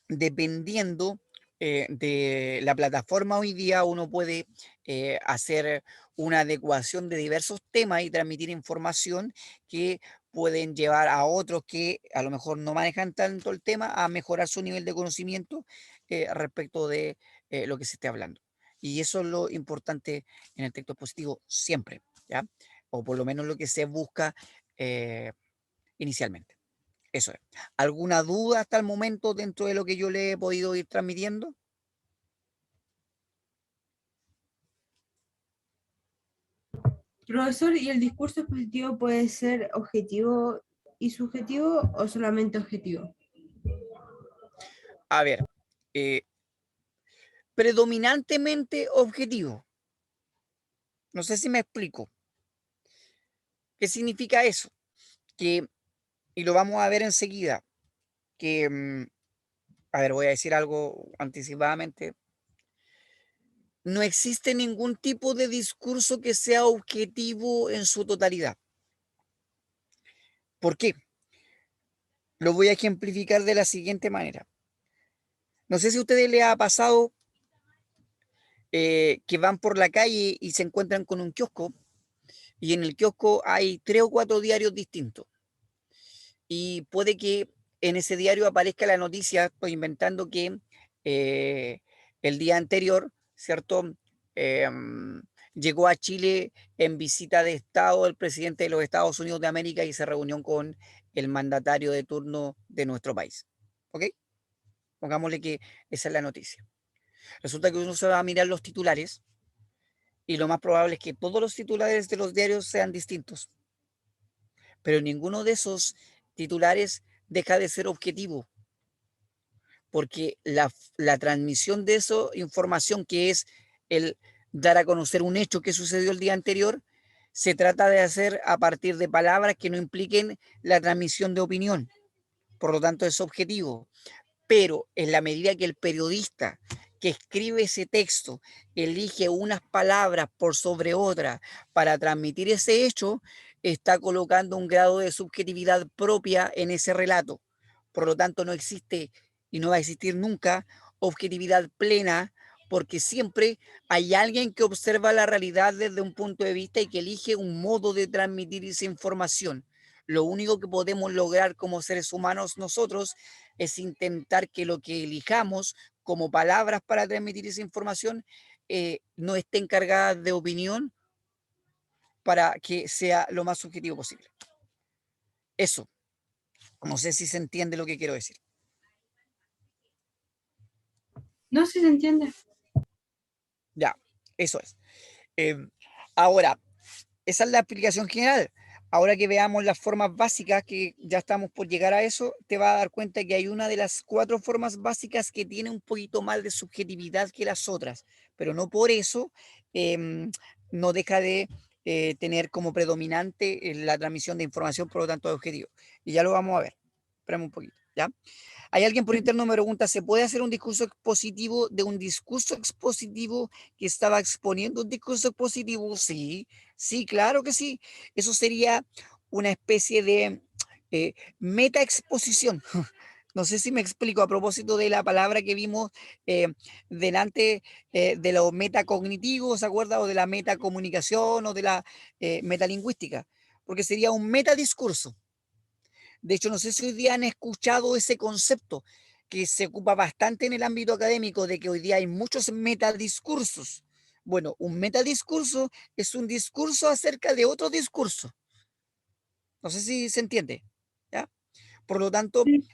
[SPEAKER 2] dependiendo de la plataforma hoy día, uno puede hacer una adecuación de diversos temas y transmitir información que pueden llevar a otros que a lo mejor no manejan tanto el tema a mejorar su nivel de conocimiento respecto de lo que se esté hablando. Y eso es lo importante en el texto positivo siempre, ¿ya? O por lo menos lo que se busca eh, inicialmente. Eso es. ¿Alguna duda hasta el momento dentro de lo que yo le he podido ir transmitiendo?
[SPEAKER 3] Profesor, ¿y el discurso expositivo puede ser objetivo y subjetivo o solamente objetivo?
[SPEAKER 2] A ver, predominantemente objetivo. No sé si me explico. ¿Qué significa eso? Que, y lo vamos a ver enseguida, que, a ver, voy a decir algo anticipadamente. No existe ningún tipo de discurso que sea objetivo en su totalidad. ¿Por qué? Lo voy a ejemplificar de la siguiente manera. No sé si a ustedes les ha pasado que van por la calle y se encuentran con un kiosco y en el kiosco hay 3 o 4 diarios distintos. Y puede que en ese diario aparezca la noticia, estoy inventando que el día anterior, ¿cierto? Llegó a Chile en visita de Estado el presidente de los Estados Unidos de América y se reunió con el mandatario de turno de nuestro país. ¿Ok? Pongámosle que esa es la noticia. Resulta que uno se va a mirar los titulares y lo más probable es que todos los titulares de los diarios sean distintos. Pero ninguno de esos titulares deja de ser objetivo, porque la transmisión de esa información, que es el dar a conocer un hecho que sucedió el día anterior, se trata de hacer a partir de palabras que no impliquen la transmisión de opinión. Por lo tanto, es objetivo. Pero en la medida que el periodista que escribe ese texto elige unas palabras por sobre otras para transmitir ese hecho, está colocando un grado de subjetividad propia en ese relato. Por lo tanto, no existe y no va a existir nunca objetividad plena, porque siempre hay alguien que observa la realidad desde un punto de vista y que elige un modo de transmitir esa información. Lo único que podemos lograr como seres humanos nosotros es intentar que lo que elijamos como palabras para transmitir esa información no esté encargada de opinión para que sea lo más subjetivo posible. Eso, no sé si se entiende lo que quiero decir.
[SPEAKER 3] No sé si se entiende.
[SPEAKER 2] Ya, eso es. Ahora, esa es la explicación general. Ahora que veamos las formas básicas, que ya estamos por llegar a eso, te vas a dar cuenta que hay una de las 4 formas básicas que tiene un poquito más de subjetividad que las otras, pero no por eso no deja de tener como predominante la transmisión de información, por lo tanto, de objetivo. Y ya lo vamos a ver. Esperamos un poquito, ¿ya? Hay alguien por interno me pregunta, ¿se puede hacer un discurso expositivo de un discurso expositivo que estaba exponiendo un discurso expositivo? Sí, sí, claro que sí. Eso sería una especie de metaexposición. No sé si me explico a propósito de la palabra que vimos delante de lo metacognitivo, ¿se acuerda? O de la metacomunicación o de la metalingüística, porque sería un metadiscurso. De hecho, no sé si hoy día han escuchado ese concepto que se ocupa bastante en el ámbito académico, de que hoy día hay muchos metadiscursos. Bueno, un metadiscurso es un discurso acerca de otro discurso. No sé si se entiende, ¿ya? Por lo tanto,
[SPEAKER 3] Sí.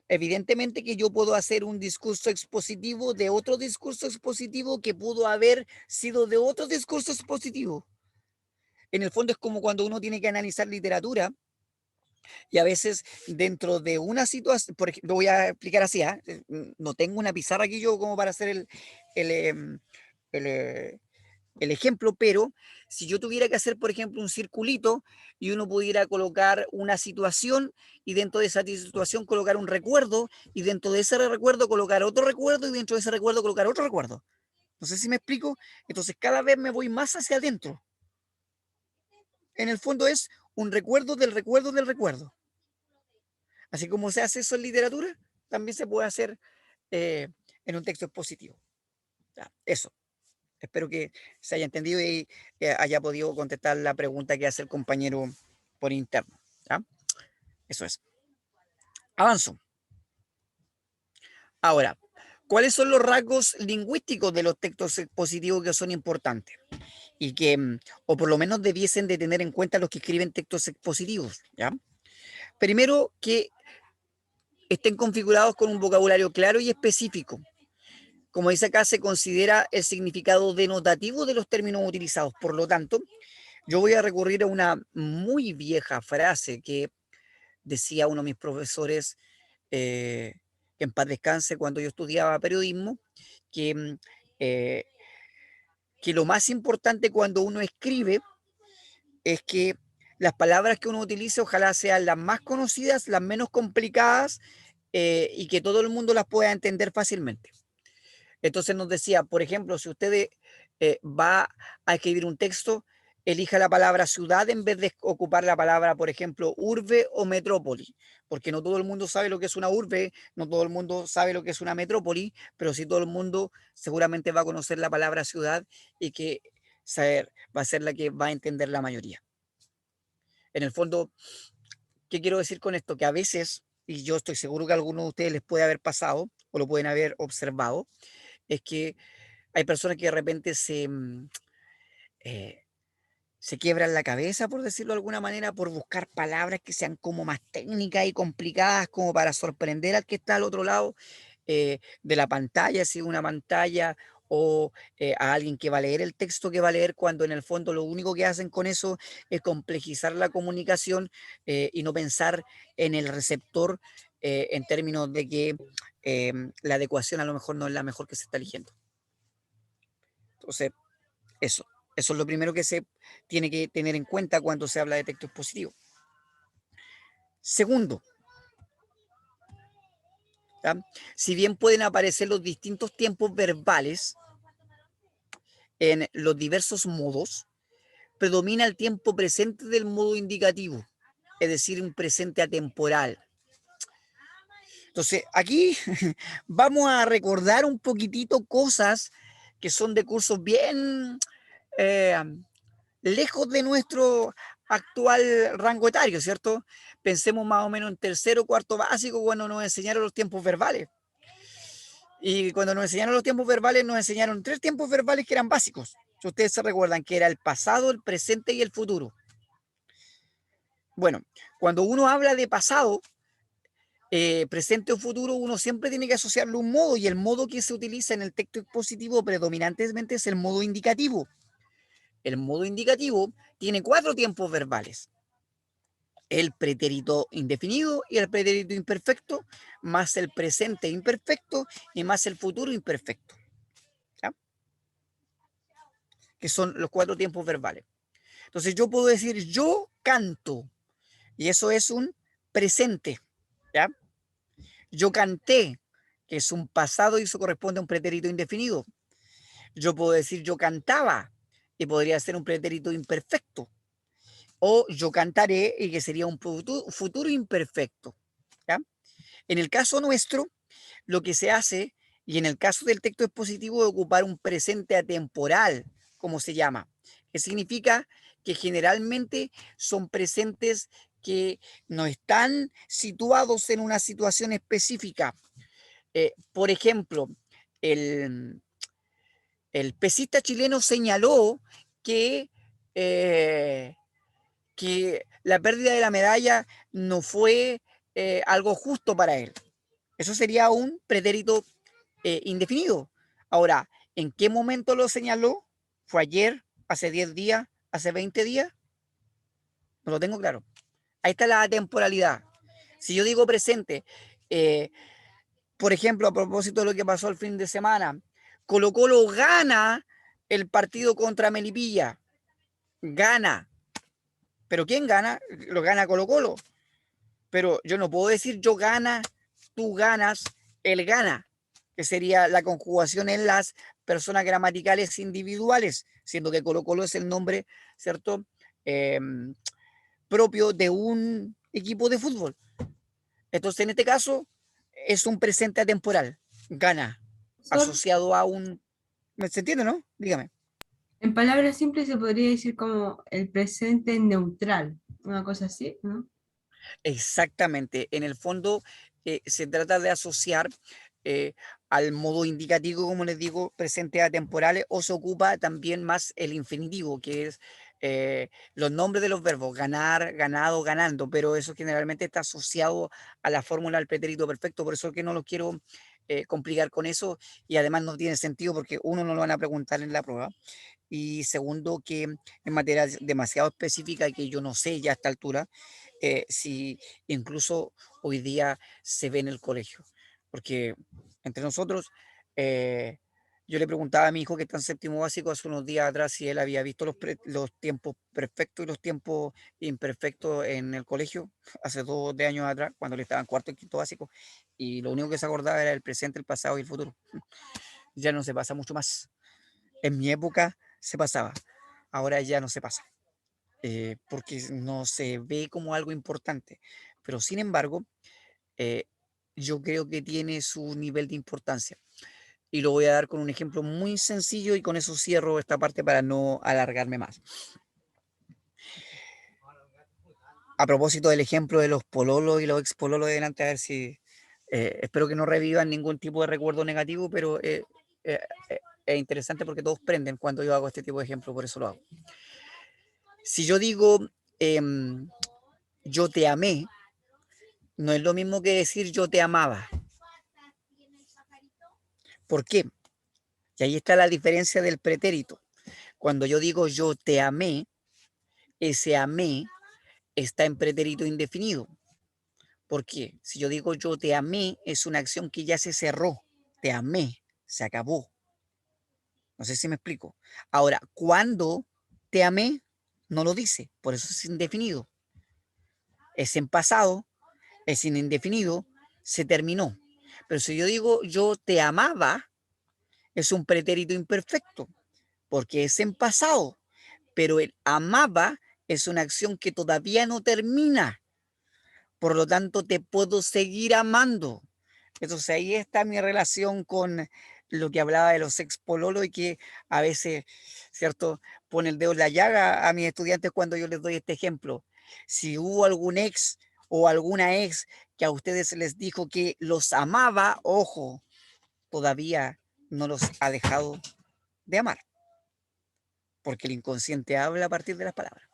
[SPEAKER 2] evidentemente que yo puedo hacer un discurso expositivo de otro discurso expositivo que pudo haber sido de otro discurso expositivo. En el fondo es como cuando uno tiene que analizar literatura. Y a veces dentro de una situación, por ejemplo, lo voy a explicar así, no tengo una pizarra aquí yo como para hacer el, em, el, el ejemplo, pero si yo tuviera que hacer, por ejemplo, un circulito y uno pudiera colocar una situación y dentro de esa situación colocar un recuerdo y dentro de ese recuerdo colocar otro recuerdo y dentro de ese recuerdo colocar otro recuerdo. No sé si me explico. Entonces cada vez me voy más hacia adentro. En el fondo es un recuerdo del recuerdo del recuerdo. Así como se hace eso en literatura, también se puede hacer en un texto expositivo. Ya, eso. Espero que se haya entendido y haya podido contestar la pregunta que hace el compañero por interno. ¿Ya? Eso es. Avanzo. Ahora, ¿cuáles son los rasgos lingüísticos de los textos expositivos que son importantes? Y que, o por lo menos debiesen de tener en cuenta los que escriben textos expositivos. ¿Ya? Primero, que estén configurados con un vocabulario claro y específico. Como dice acá, se considera el significado denotativo de los términos utilizados. Por lo tanto, Yo voy a recurrir a una muy vieja frase que decía uno de mis profesores, que en paz descanse, cuando yo estudiaba periodismo, que, eh, que lo más importante cuando uno escribe es que las palabras que uno utilice ojalá sean las más conocidas, las menos complicadas, y que todo el mundo las pueda entender fácilmente. Entonces nos decía, por ejemplo, si usted va a escribir un texto, elija la palabra ciudad en vez de ocupar la palabra, por ejemplo, urbe o metrópoli, porque no todo el mundo sabe lo que es una urbe, no todo el mundo sabe lo que es una metrópoli, pero sí todo el mundo seguramente va a conocer la palabra ciudad y que saber, va a ser la que va a entender la mayoría. En el fondo, ¿qué quiero decir con esto? Que a veces, y yo estoy seguro que a algunos de ustedes les puede haber pasado o lo pueden haber observado, es que hay personas que de repente eh, se quiebran la cabeza, por decirlo de alguna manera, por buscar palabras que sean como más técnicas y complicadas, como para sorprender al que está al otro lado de la pantalla, si es una pantalla, o a alguien que va a leer el texto que va a leer, cuando en el fondo lo único que hacen con eso es complejizar la comunicación y no pensar en el receptor en términos de que la adecuación a lo mejor no es la mejor que se está eligiendo. Entonces, eso es lo primero que se tiene que tener en cuenta cuando se habla de texto expositivo. Segundo, ¿ya? Si bien pueden aparecer los distintos tiempos verbales en los diversos modos, predomina el tiempo presente del modo indicativo, es decir, un presente atemporal. Entonces, aquí vamos a recordar un poquitito cosas que son de cursos bien lejos de nuestro actual rango etario, ¿cierto? Pensemos más o menos en tercero o cuarto básico cuando nos enseñaron los tiempos verbales. Y cuando nos enseñaron los tiempos verbales, nos enseñaron 3 tiempos verbales que eran básicos. Si ustedes se recuerdan, que era el pasado, el presente y el futuro. Bueno, cuando uno habla de pasado, presente o futuro, uno siempre tiene que asociarlo a un modo, y el modo que se utiliza en el texto expositivo predominantemente es el modo indicativo. El modo indicativo tiene 4 tiempos verbales: el pretérito indefinido y el pretérito imperfecto, más el presente imperfecto y más el futuro imperfecto, ¿ya? Que son los 4 tiempos verbales. Entonces yo puedo decir yo canto, y eso es un presente, ¿ya? Yo canté, que es un pasado y eso corresponde a un pretérito indefinido. Yo puedo decir yo cantaba, y podría ser un pretérito imperfecto. O yo cantaré, y que sería un futuro imperfecto, ¿ya? En el caso nuestro, lo que se hace, y en el caso del texto expositivo, es ocupar un presente atemporal, como se llama, que significa que generalmente son presentes que no están situados en una situación específica. Por ejemplo, el, el pesista chileno señaló que, que la pérdida de la medalla no fue algo justo para él. Eso sería un pretérito indefinido. Ahora, ¿en qué momento lo señaló? ¿Fue ayer, hace 10 días, hace 20 días? No lo tengo claro. Ahí está la temporalidad. Si yo digo presente, por ejemplo, a propósito de lo que pasó el fin de semana, Colo-Colo gana el partido contra Melipilla. Gana. ¿Pero quién gana? Lo gana Colo-Colo. Pero yo no puedo decir yo gana, tú ganas, él gana, que sería la conjugación en las personas gramaticales individuales, siendo que Colo-Colo es el nombre, ¿cierto?, propio de un equipo de fútbol. Entonces, en este caso, es un presente atemporal, gana, asociado a un... ¿Se entiende, no? Dígame.
[SPEAKER 3] En palabras simples se podría decir como el presente neutral, una cosa así, ¿no?
[SPEAKER 2] Exactamente. En el fondo, se trata de asociar al modo indicativo, como les digo, presente atemporales, o se ocupa también más el infinitivo, que es los nombres de los verbos, ganar, ganado, ganando, pero eso generalmente está asociado a la fórmula del pretérito perfecto, por eso es que no lo quiero complicar con eso, y además no tiene sentido porque uno no lo van a preguntar en la prueba. Y segundo, que en materia demasiado específica que yo no sé ya a esta altura si incluso hoy día se ve en el colegio. Porque entre nosotros, eh, yo le preguntaba a mi hijo que está en séptimo básico hace unos días atrás si él había visto los tiempos perfectos y los tiempos imperfectos en el colegio hace 2 años atrás, cuando le estaba en cuarto y quinto básico, y lo único que se acordaba era el presente, el pasado y el futuro. Ya no se pasa mucho más. En mi época se pasaba, ahora ya no se pasa, porque no se ve como algo importante. Pero sin embargo, eh, yo creo que tiene su nivel de importancia. Y lo voy a dar con un ejemplo muy sencillo y con eso cierro esta parte para no alargarme más. A propósito del ejemplo de los pololos y los expololos de delante, a ver si espero que no revivan ningún tipo de recuerdo negativo, pero eh, eh, es interesante porque todos prenden cuando yo hago este tipo de ejemplo, por eso lo hago. Si yo digo yo te amé, no es lo mismo que decir yo te amaba. ¿Por qué? Y ahí está la diferencia del pretérito. Cuando yo digo yo te amé, ese amé está en pretérito indefinido. ¿Por qué? Si yo digo yo te amé, es una acción que ya se cerró. Te amé, se acabó. No sé si me explico. Ahora, ¿cuándo te amé? No lo dice, por eso es indefinido. Es en pasado, es en indefinido, se terminó. Pero si yo digo yo te amaba, es un pretérito imperfecto, porque es en pasado, pero el amaba es una acción que todavía no termina. Por lo tanto, te puedo seguir amando. Entonces ahí está mi relación con lo que hablaba de los ex pololos y que a veces, ¿cierto?, pone el dedo en la llaga a mis estudiantes cuando yo les doy este ejemplo. Si hubo algún ex o alguna ex que a ustedes les dijo que los amaba, ojo, todavía no los ha dejado de amar, porque el inconsciente habla a partir de las palabras.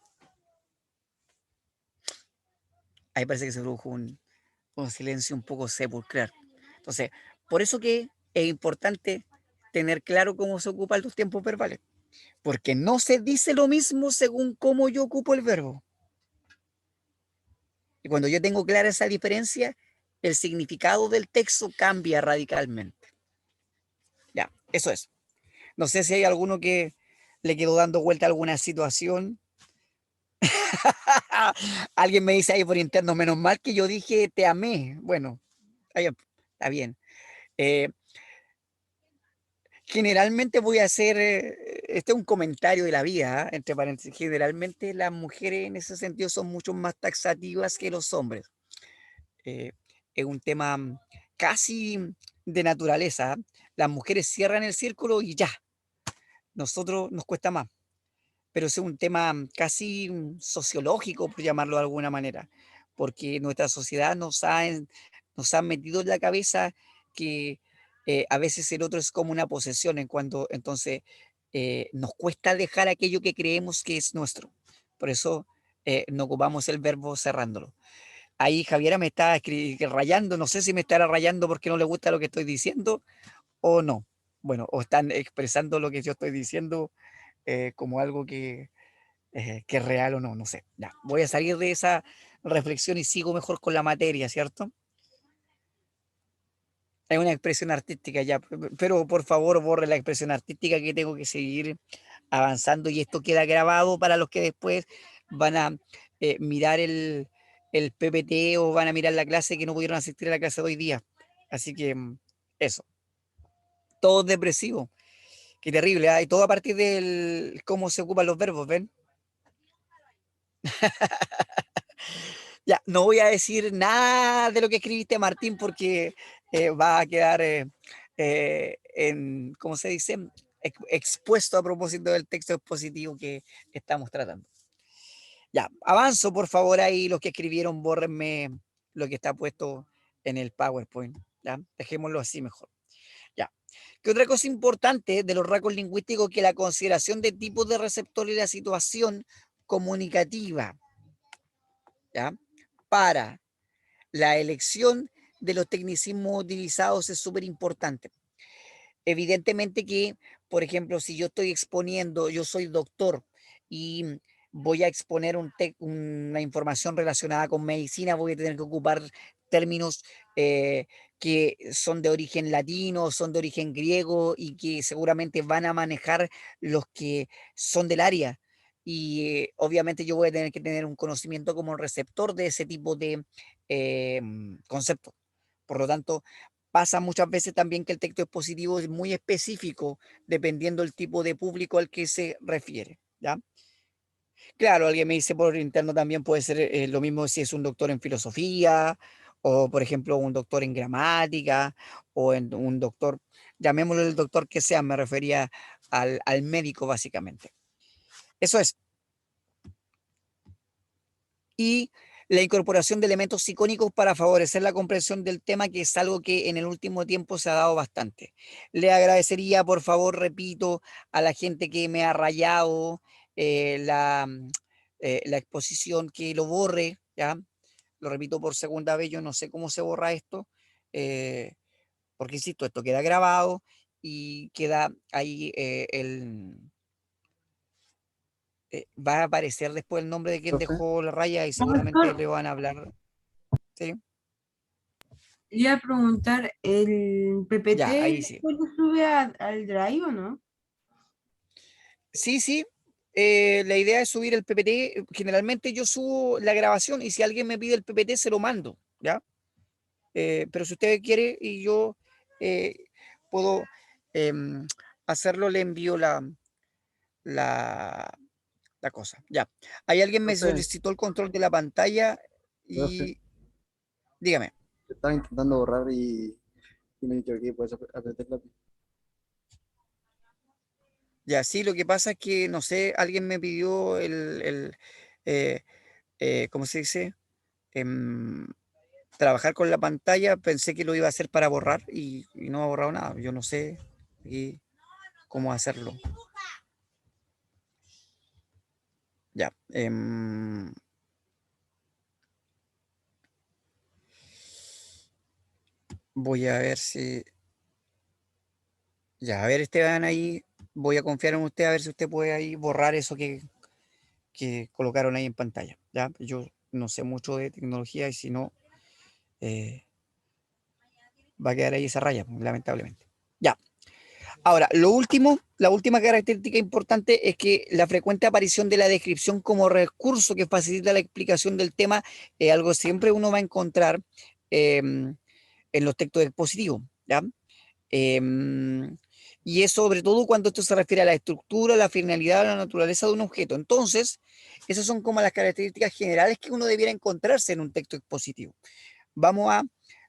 [SPEAKER 2] Ahí parece que se produjo un silencio un poco sepulcral. Entonces, por eso que es importante tener claro cómo se ocupan los tiempos verbales, porque no se dice lo mismo según cómo yo ocupo el verbo. Y cuando yo tengo clara esa diferencia, el significado del texto cambia radicalmente. Ya, eso es. No sé si hay alguno que le quedó dando vuelta a alguna situación. Alguien me dice ahí por interno, menos mal que yo dije te amé. Bueno, está bien. Eh, Generalmente voy a hacer, este es un comentario de la vida, entre paréntesis, generalmente las mujeres en ese sentido son mucho más taxativas que los hombres. Eh, es un tema casi de naturaleza. Las mujeres cierran el círculo y ya, nosotros nos cuesta más, pero es un tema casi sociológico, por llamarlo de alguna manera, porque nuestra sociedad nos ha metido en la cabeza que a veces el otro es como una posesión, en cuanto entonces nos cuesta dejar aquello que creemos que es nuestro. Por eso no ocupamos el verbo cerrándolo. Ahí Javiera me está rayando, no sé si me estará rayando porque no le gusta lo que estoy diciendo o no. Bueno, o están expresando lo que yo estoy diciendo como algo que es real o no, no sé. Ya, voy a salir de esa reflexión y sigo mejor con la materia, ¿cierto? Es una expresión artística ya, pero por favor borre la expresión artística que tengo que seguir avanzando y esto queda grabado para los que después van a mirar el PPT o van a mirar la clase que no pudieron asistir a la clase de hoy día. Así que eso, todo depresivo. Qué terrible, ¿ah? Y todo a partir del cómo se ocupan los verbos, ¿ven? Ya, no voy a decir nada de lo que escribiste, Martín, porque va a quedar ¿cómo se dice? Expuesto a propósito del texto expositivo que estamos tratando. Ya, avanzo, por favor, ahí los que escribieron, bórrenme lo que está puesto en el PowerPoint. ¿Ya? Dejémoslo así mejor. Ya. ¿Qué otra cosa importante de los rasgos lingüísticos que la consideración de tipos de receptor y la situación comunicativa? ¿Ya? Para la elección de los tecnicismos utilizados es súper importante. Evidentemente que por ejemplo, si yo estoy exponiendo, yo soy doctor y voy a exponer una información relacionada con medicina, voy a tener que ocupar términos que son de origen latino, son de origen griego y que seguramente van a manejar los que son del área. Y obviamente yo voy a tener que tener un conocimiento como receptor de ese tipo de conceptos. Por lo tanto, pasa muchas veces también que el texto expositivo es muy específico dependiendo del tipo de público al que se refiere, ¿ya? Claro, alguien me dice por interno también puede ser lo mismo si es un doctor en filosofía o, por ejemplo, un doctor en gramática o en un doctor, llamémoslo el doctor que sea, me refería al médico básicamente. Eso es. Y la incorporación de elementos icónicos para favorecer la comprensión del tema, que es algo que en el último tiempo se ha dado bastante. Le agradecería, por favor, repito, a la gente que me ha rayado la exposición, que lo borre, ¿ya? Lo repito por segunda vez, yo no sé cómo se borra esto, eh, porque insisto, esto queda grabado y queda ahí va a aparecer después el nombre de quien
[SPEAKER 6] Profe,
[SPEAKER 2] dejó la raya y seguramente
[SPEAKER 3] Doctor,
[SPEAKER 2] le van a hablar. ¿Sí?
[SPEAKER 3] le iba a preguntar, ¿el
[SPEAKER 2] Ya,
[SPEAKER 3] PPT
[SPEAKER 2] ahí sí.
[SPEAKER 3] después lo sube al Drive o no?
[SPEAKER 2] Sí, sí. La idea es subir el PPT. Generalmente yo subo la grabación y si alguien me pide el PPT se lo mando, ¿ya? Pero si usted quiere y yo eh, puedo em, hacerlo, le envío la, la cosa. Ya. Hay alguien me
[SPEAKER 6] profe,
[SPEAKER 2] solicitó el control de la pantalla
[SPEAKER 6] profe,
[SPEAKER 2] y dígame.
[SPEAKER 6] estaba intentando borrar y me equivoqué, puedes apretar la.
[SPEAKER 2] Ya, sí, lo que pasa es que, no sé, alguien me pidió eh, ¿cómo se dice? Em, trabajar con la pantalla, pensé que lo iba a hacer para borrar y no ha borrado nada. Yo no sé aquí cómo hacerlo. Ya. Voy a ver si... Ya, a ver, Esteban, ahí voy a confiar en usted a ver si usted puede ahí borrar eso que colocaron ahí en pantalla. Ya, yo no sé mucho de tecnología y si no, eh, va a quedar ahí esa raya, lamentablemente. Ya. Ahora, lo último, la última característica importante es que la frecuente aparición de la descripción como recurso que facilita la explicación del tema es algo que siempre uno va a encontrar en los textos expositivos, ¿ya? Y es sobre todo cuando esto se refiere a la estructura, la finalidad o la naturaleza de un objeto. Entonces, esas son como las características generales que uno debiera encontrarse en un texto expositivo. Vamos a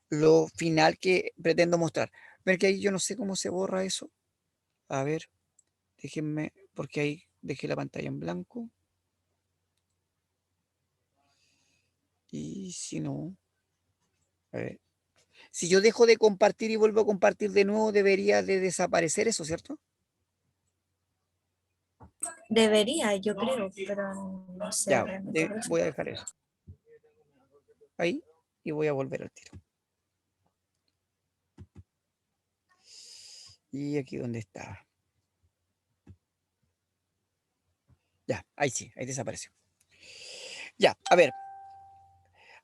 [SPEAKER 2] lo final que pretendo mostrar. Ver que ahí yo no sé cómo se borra eso. A ver, déjenme, porque ahí dejé la pantalla en blanco. Y si no, a ver. Si yo dejo de compartir y vuelvo a compartir de nuevo, debería de desaparecer eso, ¿cierto?
[SPEAKER 5] Debería, yo creo, pero no sé
[SPEAKER 2] Ya,
[SPEAKER 5] realmente.
[SPEAKER 2] voy a dejar eso ahí y voy a volver al tiro. Y aquí donde estaba. Ya, ahí sí, ahí desapareció. Ya, a ver.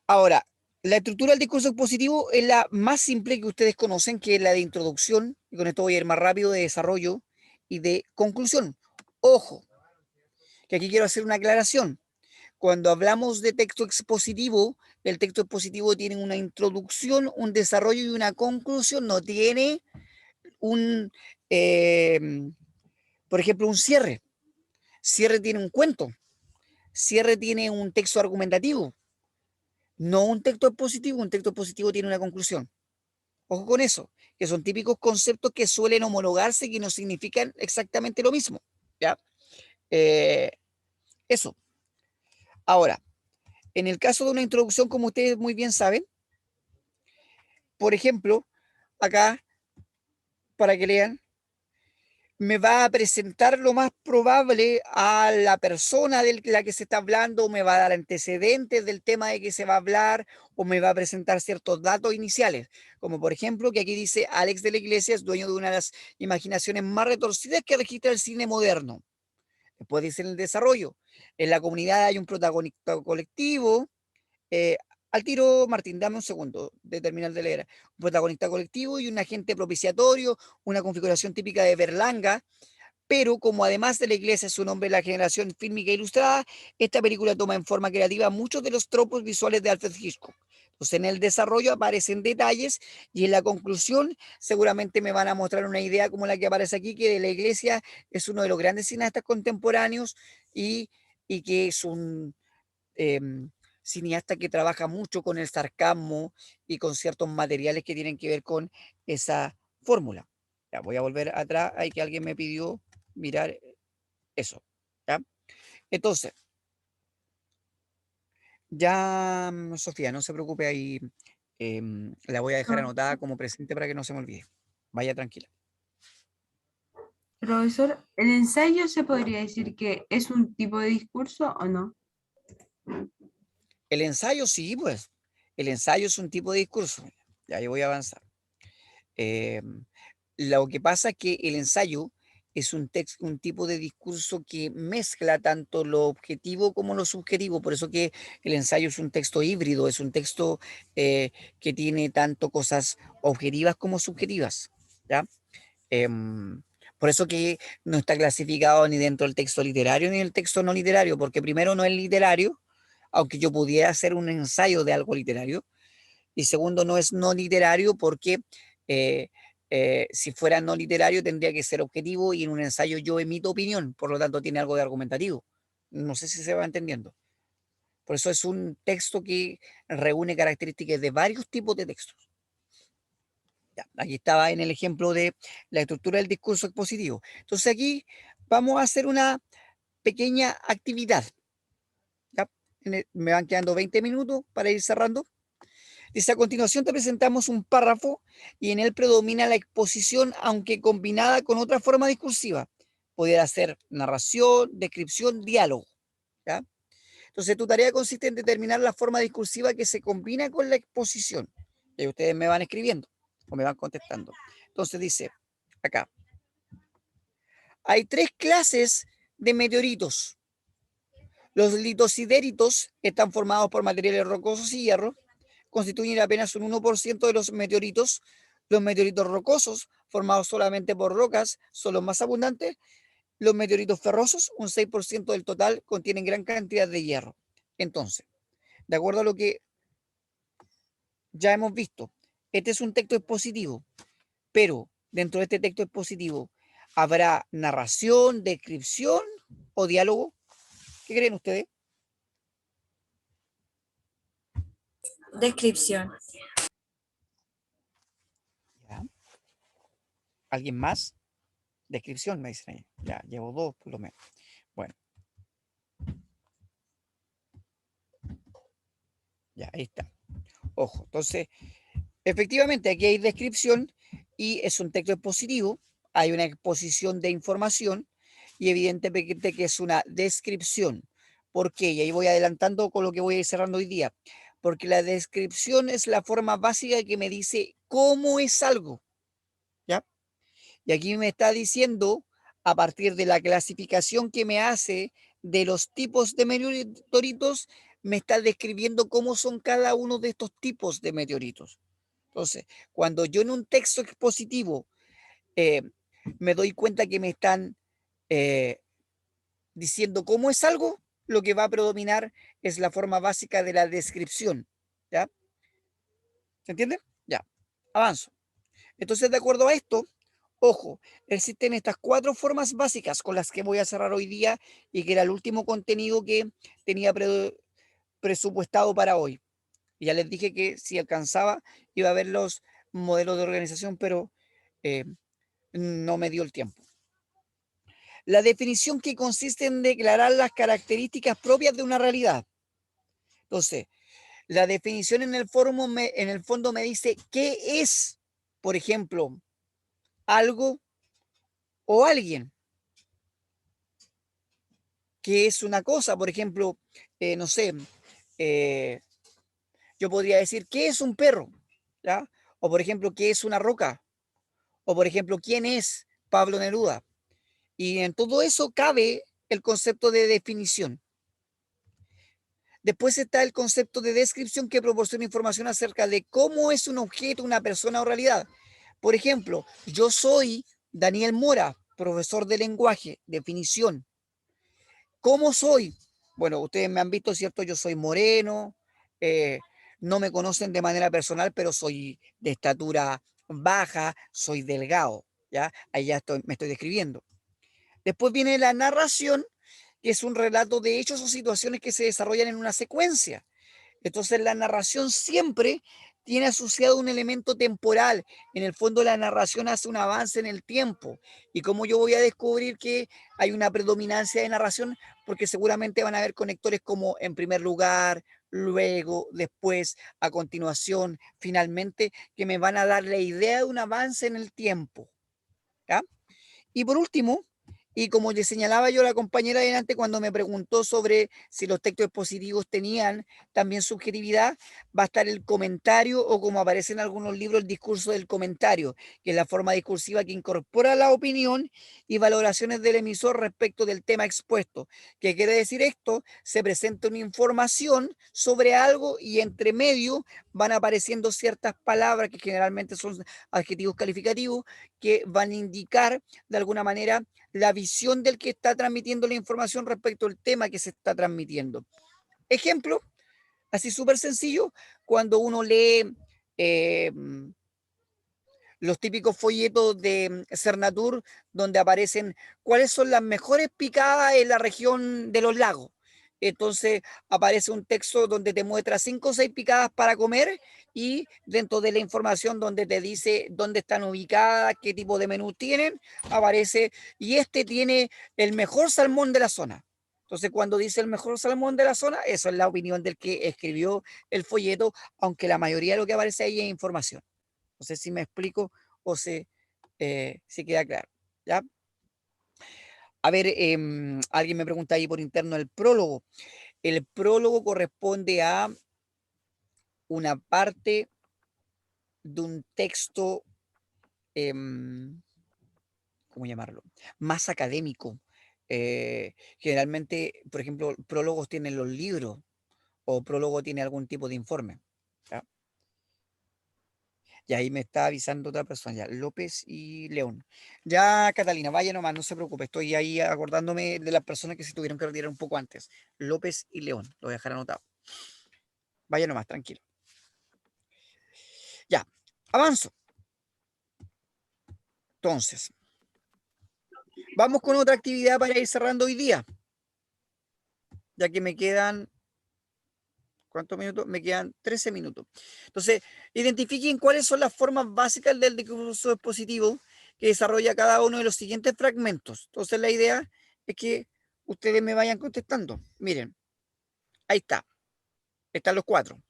[SPEAKER 2] Ahora, la estructura del discurso expositivo es la más simple que ustedes conocen, que es la de introducción, y con esto voy a ir más rápido, de desarrollo y de conclusión. Ojo, que aquí quiero hacer una aclaración. Cuando hablamos de texto expositivo, el texto expositivo tiene una introducción, un desarrollo y una conclusión, no tiene un, eh, por ejemplo, un cierre. Cierre tiene un cuento, cierre tiene un texto argumentativo, no un texto expositivo, un texto expositivo tiene una conclusión. Ojo con eso, que son típicos conceptos que suelen homologarse y que no significan exactamente lo mismo. ¿Ya? Eh, eso. Ahora, en el caso de una introducción, como ustedes muy bien saben, por ejemplo, acá, para que lean, me va a presentar lo más probable a la persona de la que se está hablando, me va a dar antecedentes del tema de que se va a hablar, o me va a presentar ciertos datos iniciales, como por ejemplo que aquí dice Alex de la Iglesia es dueño de una de las imaginaciones más retorcidas que registra el cine moderno. Después dice en el desarrollo, en la comunidad hay un protagonista colectivo. Al tiro, Martín, dame un segundo de terminar de leer. Un protagonista colectivo y un agente propiciatorio, una configuración típica de Berlanga, pero como además de la iglesia es su nombre la generación fílmica ilustrada, esta película toma en forma creativa muchos de los tropos visuales de Alfred Hitchcock. Entonces en el desarrollo aparecen detalles y en la conclusión seguramente me van a mostrar una idea como la que aparece aquí, que de la iglesia es uno de los grandes cineastas contemporáneos y que es un cineasta que trabaja mucho con el sarcasmo y con ciertos materiales que tienen que ver con esa fórmula. Ya voy a volver atrás, hay que alguien me pidió mirar eso. ¿Ya? Entonces, ya, Sofía, no se preocupe ahí, la voy a dejar anotada como presente para que no se me olvide. Vaya tranquila.
[SPEAKER 3] Profesor, ¿el ensayo se podría decir que es un tipo de discurso o no?
[SPEAKER 2] El ensayo, sí, pues. El ensayo es un tipo de discurso. Ya, yo voy a avanzar. Lo que pasa es que el ensayo es un tipo de discurso que mezcla tanto lo objetivo como lo subjetivo. Por eso que el ensayo es un texto híbrido, es un texto que tiene tanto cosas objetivas como subjetivas. ¿Ya? Em, por eso que no está clasificado ni dentro del texto literario ni del texto no literario, porque primero no es literario, aunque yo pudiera hacer un ensayo de algo literario, y segundo no es no literario porque eh, si fuera no literario tendría que ser objetivo y en un ensayo yo emito opinión, por lo tanto tiene algo de argumentativo. No sé si se va entendiendo. Por eso es un texto que reúne características de varios tipos de textos. Ya, aquí estaba en el ejemplo de la estructura del discurso expositivo. Entonces aquí vamos a hacer una pequeña actividad. ¿Ya? Me van quedando 20 minutos para ir cerrando. Dice, a continuación te presentamos un párrafo y en él predomina la exposición, aunque combinada con otra forma discursiva. Pudiera ser narración, descripción, diálogo. ¿Ya? Entonces tu tarea consiste en determinar la forma discursiva que se combina con la exposición. Y ustedes me van escribiendo o me van contestando. Entonces dice, acá, hay 3 clases de meteoritos. Los litosidéritos están formados por materiales rocosos y hierro, constituyen apenas un 1% de los meteoritos. Los meteoritos rocosos, formados solamente por rocas, son los más abundantes. Los meteoritos ferrosos, un 6% del total, contienen gran cantidad de hierro. Entonces, de acuerdo a lo que ya hemos visto, este es un texto expositivo, pero dentro de este texto expositivo, ¿habrá narración, descripción o diálogo? ¿Qué creen ustedes?
[SPEAKER 5] Descripción.
[SPEAKER 2] ¿Ya? ¿Alguien más? Descripción, me dicen ahí. Ya, llevo 2 por lo menos. Bueno. Ya, ahí está. Ojo, entonces, efectivamente, aquí hay descripción y es un texto expositivo, hay una exposición de información y evidentemente que es una descripción. ¿Por qué? Y ahí voy adelantando con lo que voy a ir cerrando hoy día. Porque la descripción es la forma básica que me dice cómo es algo. ¿Ya? Y aquí me está diciendo, a partir de la clasificación que me hace de los tipos de meteoritos, me está describiendo cómo son cada uno de estos tipos de meteoritos. Entonces, cuando yo en un texto expositivo eh, me doy cuenta que me están eh, diciendo cómo es algo, lo que va a predominar es la forma básica de la descripción. ¿Ya? ¿Se entiende? Ya, avanzo. Entonces, de acuerdo a esto, ojo, existen estas 4 formas básicas con las que voy a cerrar hoy día y que era el último contenido que tenía presupuestado para hoy. Y ya les dije que si alcanzaba iba a ver los modelos de organización, pero eh, no me dio el tiempo. La definición que consiste en declarar las características propias de una realidad. Entonces, la definición en el fondo me dice qué es, por ejemplo, algo o alguien, que es una cosa, por ejemplo, no sé, yo podría decir, ¿qué es un perro? ¿Ya? O por ejemplo, ¿qué es una roca? O por ejemplo, ¿quién es Pablo Neruda? Y en todo eso cabe el concepto de definición. Después está el concepto de descripción que proporciona información acerca de cómo es un objeto, una persona o realidad. Por ejemplo, yo soy Daniel Mora, profesor de lenguaje, definición. ¿Cómo soy? Bueno, ustedes me han visto, ¿cierto? Yo soy moreno, eh, no me conocen de manera personal, pero soy de estatura baja, soy delgado, ¿ya? Ahí ya me estoy describiendo. Después viene la narración, que es un relato de hechos o situaciones que se desarrollan en una secuencia. Entonces la narración siempre tiene asociado un elemento temporal. En el fondo la narración hace un avance en el tiempo. ¿Y cómo yo voy a descubrir que hay una predominancia de narración? Porque seguramente van a haber conectores como en primer lugar, luego, después, a continuación, finalmente, que me van a dar la idea de un avance en el tiempo. ¿Ya? Y por último, y como le señalaba yo a la compañera delante cuando me preguntó sobre si los textos expositivos tenían también subjetividad, va a estar el comentario o como aparece en algunos libros el discurso del comentario, que es la forma discursiva que incorpora la opinión y valoraciones del emisor respecto del tema expuesto. ¿Qué quiere decir esto? Se presenta una información sobre algo y entre medio van apareciendo ciertas palabras que generalmente son adjetivos calificativos que van a indicar de alguna manera la visión del que está transmitiendo la información respecto al tema que se está transmitiendo. Ejemplo, así súper sencillo, cuando uno lee los típicos folletos de Cernatur, donde aparecen cuáles son las mejores picadas en la región de los lagos. Entonces aparece un texto donde te muestra 5 o 6 picadas para comer y dentro de la información donde te dice dónde están ubicadas, qué tipo de menú tienen, aparece y este tiene el mejor salmón de la zona. Entonces cuando dice el mejor salmón de la zona, eso es la opinión del que escribió el folleto, aunque la mayoría de lo que aparece ahí es información. No sé si me explico o si queda claro. ¿Ya? A ver, alguien me pregunta ahí por interno el prólogo. El prólogo corresponde a una parte de un texto, ¿cómo llamarlo? Más académico. Generalmente, por ejemplo, prólogos tienen los libros o prólogo tiene algún tipo de informe. ¿Ya? Y ahí me está avisando otra persona, ya, López y León. Ya, Catalina, vaya nomás, no se preocupe, estoy ahí acordándome de las personas que se tuvieron que retirar un poco antes. López y León, lo voy a dejar anotado. Vaya nomás, tranquilo. Ya, avanzo. Entonces, vamos con otra actividad para ir cerrando hoy día. Ya que me quedan, ¿cuántos minutos? Me quedan 13 minutos. Entonces, identifiquen cuáles son las formas básicas del discurso expositivo que desarrolla cada uno de los siguientes fragmentos. Entonces, la idea es que ustedes me vayan contestando. Miren, ahí está. Están los 4.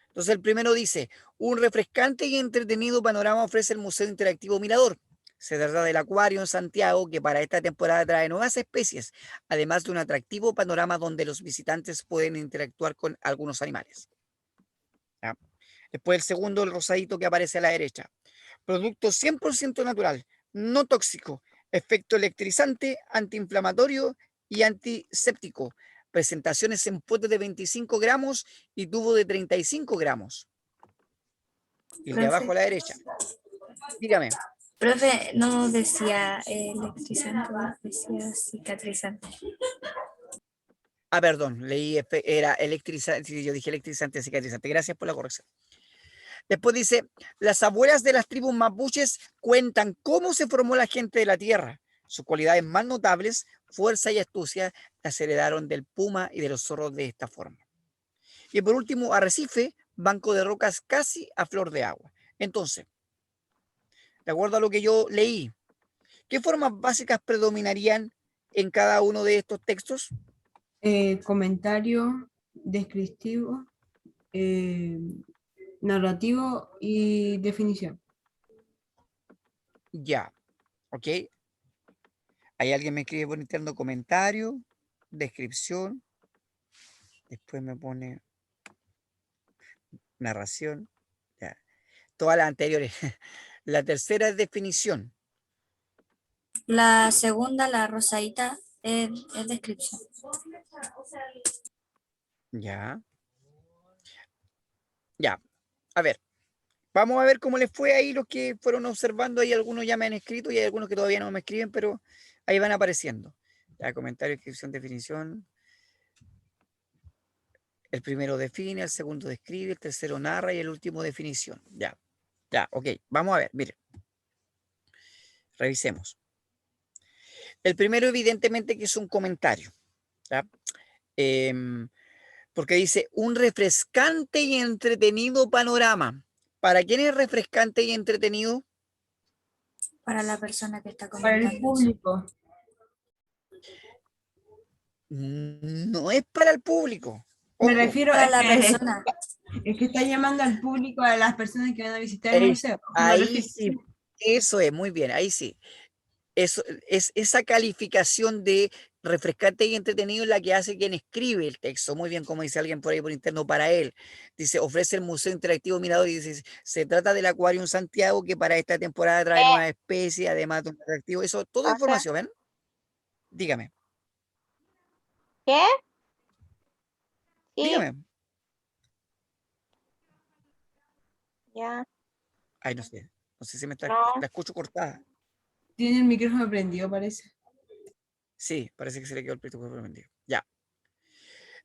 [SPEAKER 2] Entonces, el primero dice, un refrescante y entretenido panorama ofrece el Museo Interactivo Mirador. Se trata del acuario en Santiago que para esta temporada trae nuevas especies, además de un atractivo panorama donde los visitantes pueden interactuar con algunos animales. ¿Ya? Después el segundo, el rosadito que aparece a la derecha. Producto 100% natural, no tóxico, efecto electrizante, antiinflamatorio y antiséptico. Presentaciones en pote de 25 gramos y tubo de 35 gramos. Y el de abajo a la derecha. Dígame.
[SPEAKER 5] Profe, no decía electrizante, decía cicatrizante.
[SPEAKER 2] Ah, perdón, leí, era electrizante, yo dije electrizante, cicatrizante. Gracias por la corrección. Después dice, las abuelas de las tribus mapuches cuentan cómo se formó la gente de la tierra. Sus cualidades más notables, fuerza y astucia, las heredaron del puma y de los zorros de esta forma. Y por último, arrecife, banco de rocas casi a flor de agua. Entonces, de acuerdo a lo que yo leí, ¿qué formas básicas predominarían en cada uno de estos textos?
[SPEAKER 3] Comentario descriptivo, narrativo y definición.
[SPEAKER 2] Ya, ok. Ahí alguien me escribe por interno comentario, descripción, después me pone narración, ya. Todas las anteriores. La tercera es definición.
[SPEAKER 5] La segunda, la rosadita, es descripción.
[SPEAKER 2] Ya. Ya. A ver. Vamos a ver cómo les fue ahí los que fueron observando. Hay algunos ya me han escrito y hay algunos que todavía no me escriben, pero ahí van apareciendo. Ya, comentario, descripción, definición. El primero define, el segundo describe, el tercero narra y el último definición. Ya, ya, ok. Vamos a ver, miren. Revisemos. El primero, evidentemente, que es un comentario. ¿Ya? Porque dice, un refrescante y entretenido panorama. ¿Para quién es refrescante y entretenido?
[SPEAKER 5] Para la persona que está
[SPEAKER 3] Para el
[SPEAKER 5] comentando.
[SPEAKER 3] público.
[SPEAKER 2] No es para el público.
[SPEAKER 3] Me
[SPEAKER 2] Ojo,
[SPEAKER 3] refiero
[SPEAKER 5] Para
[SPEAKER 3] a
[SPEAKER 5] la
[SPEAKER 3] que,
[SPEAKER 5] persona.
[SPEAKER 3] es que está llamando al público, a las personas que van a visitar el museo. Me
[SPEAKER 2] ahí
[SPEAKER 3] refiero-
[SPEAKER 2] sí, eso es, muy bien, ahí sí. Eso es esa calificación de refrescante y entretenido la que hace quien escribe el texto. Muy bien, como dice alguien por ahí por interno para él. Dice, ofrece el Museo Interactivo Mirador y dice, se trata del Acuarium Santiago que para esta temporada trae nuevas especies, además de un atractivo. Eso, toda información, ¿ven? Dígame,
[SPEAKER 7] ¿Qué? Sí,
[SPEAKER 2] dígame.
[SPEAKER 7] ya,
[SPEAKER 2] Ay, no sé. No sé si me está,
[SPEAKER 7] no.
[SPEAKER 2] la escucho cortada.
[SPEAKER 3] Tiene el micrófono prendido, parece.
[SPEAKER 2] Sí, parece que se le quedó el pito prendido. Ya.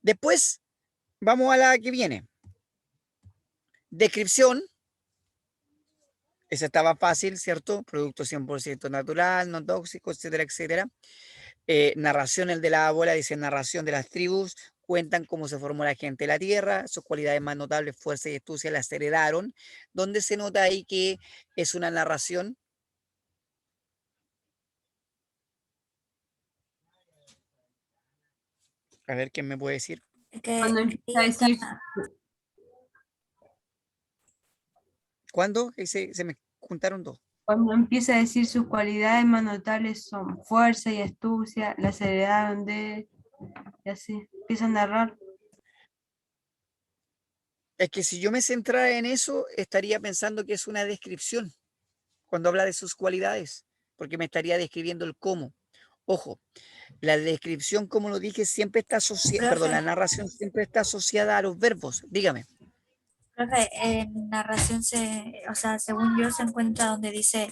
[SPEAKER 2] Después, vamos a la que viene. Descripción. Esa estaba fácil, ¿cierto? Producto 100% natural, no tóxico, etcétera, etcétera. Narración, el de la abuela dice narración de las tribus, cuentan cómo se formó la gente de la tierra, sus cualidades más notables, fuerza y astucia las heredaron. ¿Dónde se nota ahí que es una narración? A ver, ¿quién me puede decir?
[SPEAKER 5] Es que
[SPEAKER 3] Cuando empieza a
[SPEAKER 5] ahí está,
[SPEAKER 3] decir,
[SPEAKER 2] ¿Cuándo? Se me juntaron dos.
[SPEAKER 3] cuando empieza a decir sus cualidades más notables son fuerza y astucia, las heredaron de, y así, empieza a narrar.
[SPEAKER 2] Es que si yo me centrara en eso, estaría pensando que es una descripción cuando habla de sus cualidades, porque me estaría describiendo el cómo. Ojo, la descripción, como lo dije, siempre está asociada, perdón, la
[SPEAKER 5] profe,
[SPEAKER 2] narración siempre está asociada a los verbos. Dígame.
[SPEAKER 5] profe, en narración o sea, según yo se encuentra donde dice,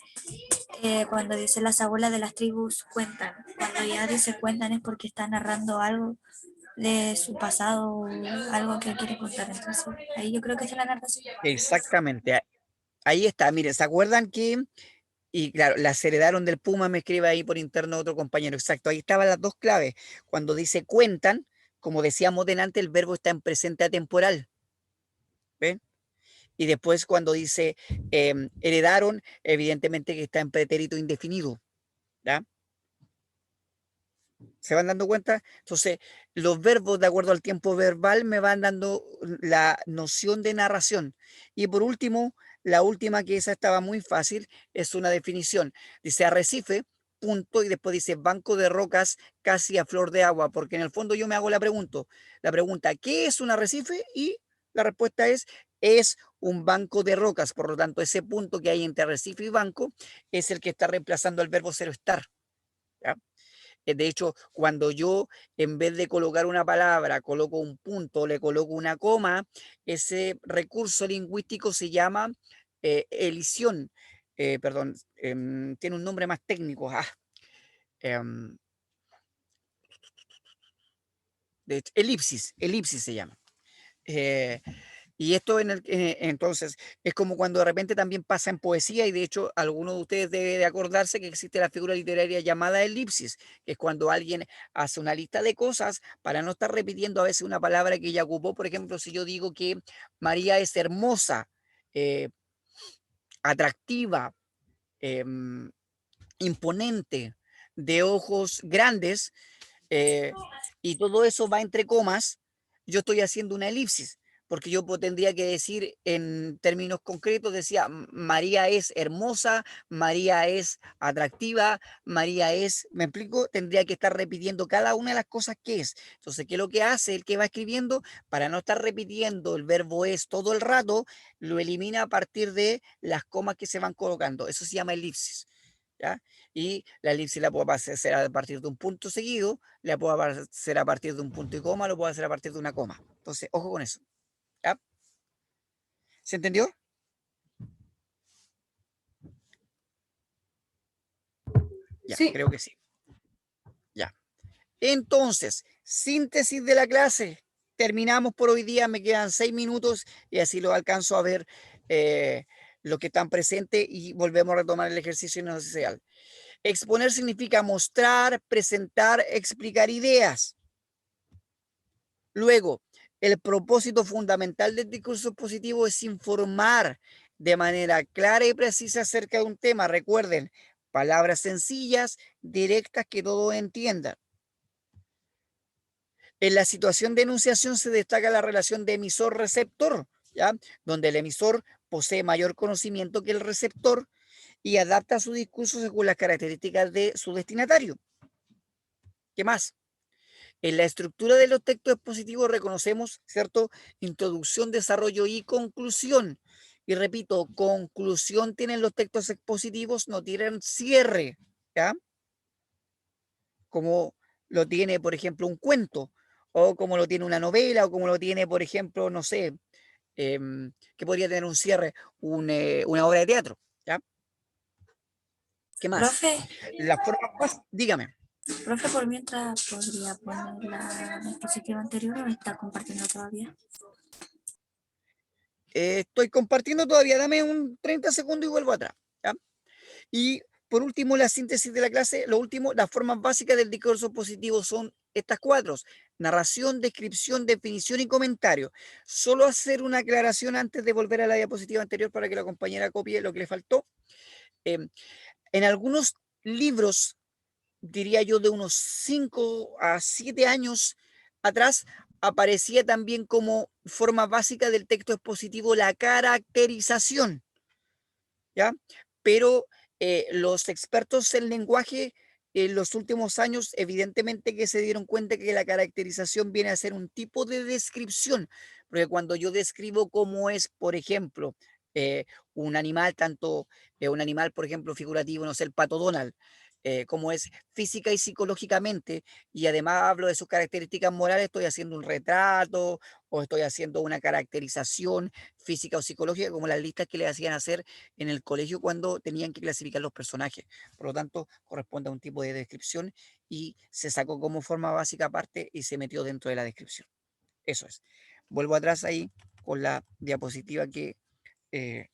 [SPEAKER 5] cuando dice las abuelas de las tribus cuentan. Cuando ya dice cuentan es porque está narrando algo de su pasado o algo que quiere contar. Entonces, ahí yo creo que es la narración.
[SPEAKER 2] Exactamente. Ahí está. Miren, ¿se acuerdan que, y claro, las heredaron del Puma, me escribe ahí por interno otro compañero? Exacto. Ahí estaban las dos claves. Cuando dice cuentan, como decíamos delante, el verbo está en presente atemporal. ¿Ven? Y después cuando dice heredaron, evidentemente que está en pretérito indefinido. ¿Ya? ¿Se van dando cuenta? Entonces, los verbos, de acuerdo al tiempo verbal, me van dando la noción de narración. Y por último, la última, que esa estaba muy fácil, es una definición. Dice arrecife, punto, y después dice banco de rocas casi a flor de agua, porque en el fondo yo me hago la pregunta, ¿qué es un arrecife? Y la respuesta es un banco de rocas. Por lo tanto, ese punto que hay entre arrecife y banco es el que está reemplazando al verbo ser o estar. ¿Ya? De hecho, cuando yo en vez de colocar una palabra, coloco un punto, le coloco una coma, ese recurso lingüístico se llama elisión. Perdón, tiene un nombre más técnico. Em, de hecho, elipsis se llama. Y esto entonces es como cuando de repente también pasa en poesía, y de hecho alguno de ustedes debe de acordarse que existe la figura literaria llamada elipsis, que es cuando alguien hace una lista de cosas para no estar repitiendo a veces una palabra que ya ocupó. Por ejemplo, si yo digo que María es hermosa, eh, atractiva, em, imponente, de ojos grandes, y todo eso va entre comas, yo estoy haciendo una elipsis, porque yo tendría que decir en términos concretos, decía, María es hermosa, María es atractiva, María es, ¿me explico? Tendría que estar repitiendo cada una de las cosas que es. Entonces, ¿qué es lo que hace el que va escribiendo? Para no estar repitiendo el verbo es todo el rato, lo elimina a partir de las comas que se van colocando. Eso se llama elipsis, ¿ya? Y la elipsis la puedo hacer a partir de un punto seguido, la puedo hacer a partir de un punto y coma, lo puedo hacer a partir de una coma. Entonces, ojo con eso. ¿Ya? ¿Se entendió? Ya,
[SPEAKER 3] Sí.
[SPEAKER 2] creo que sí. Ya. Entonces, síntesis de la clase. Terminamos por hoy día, me quedan 6 minutos y así lo alcanzo a ver los que están presentes y volvemos a retomar el ejercicio inicial. Exponer significa mostrar, presentar, explicar ideas. Luego, el propósito fundamental del discurso positivo es informar de manera clara y precisa acerca de un tema. Recuerden, palabras sencillas, directas, que todos entiendan. En la situación de enunciación se destaca la relación de emisor-receptor, ¿ya? Donde el emisor posee mayor conocimiento que el receptor y adapta su discurso según las características de su destinatario. ¿Qué más? En la estructura de los textos expositivos reconocemos, ¿cierto? Introducción, desarrollo y conclusión. Y repito, conclusión tienen los textos expositivos, no tienen cierre, ¿ya? Como lo tiene, por ejemplo, un cuento, o como lo tiene una novela, o como lo tiene, por ejemplo, no sé, que podría tener un cierre, una obra de teatro, ¿ya? ¿Qué más?
[SPEAKER 5] Profe,
[SPEAKER 2] La forma más, dígame.
[SPEAKER 5] profe, por mientras podría poner la diapositiva anterior o está compartiendo todavía.
[SPEAKER 2] Estoy compartiendo todavía, dame un 30 segundos y vuelvo atrás, ¿ya? Y por último, la síntesis de la clase, lo último, las formas básicas del discurso positivo son estas 4: narración, descripción, definición y comentario. Solo hacer una aclaración antes de volver a la diapositiva anterior para que la compañera copie lo que le faltó. En algunos libros, diría yo de unos 5 a 7 años atrás, aparecía también como forma básica del texto expositivo la caracterización, ¿ya? Pero los expertos en lenguaje en los últimos años evidentemente que se dieron cuenta que la caracterización viene a ser un tipo de descripción, porque cuando yo describo cómo es, por ejemplo, un animal, un animal, por ejemplo, figurativo, no sé, el pato Donald, cómo es física y psicológicamente, y además hablo de sus características morales, estoy haciendo un retrato o estoy haciendo una caracterización física o psicológica, como las listas que le hacían hacer en el colegio cuando tenían que clasificar los personajes. Por lo tanto, corresponde a un tipo de descripción y se sacó como forma básica aparte y se metió dentro de la descripción. Eso es. Vuelvo atrás ahí con la diapositiva que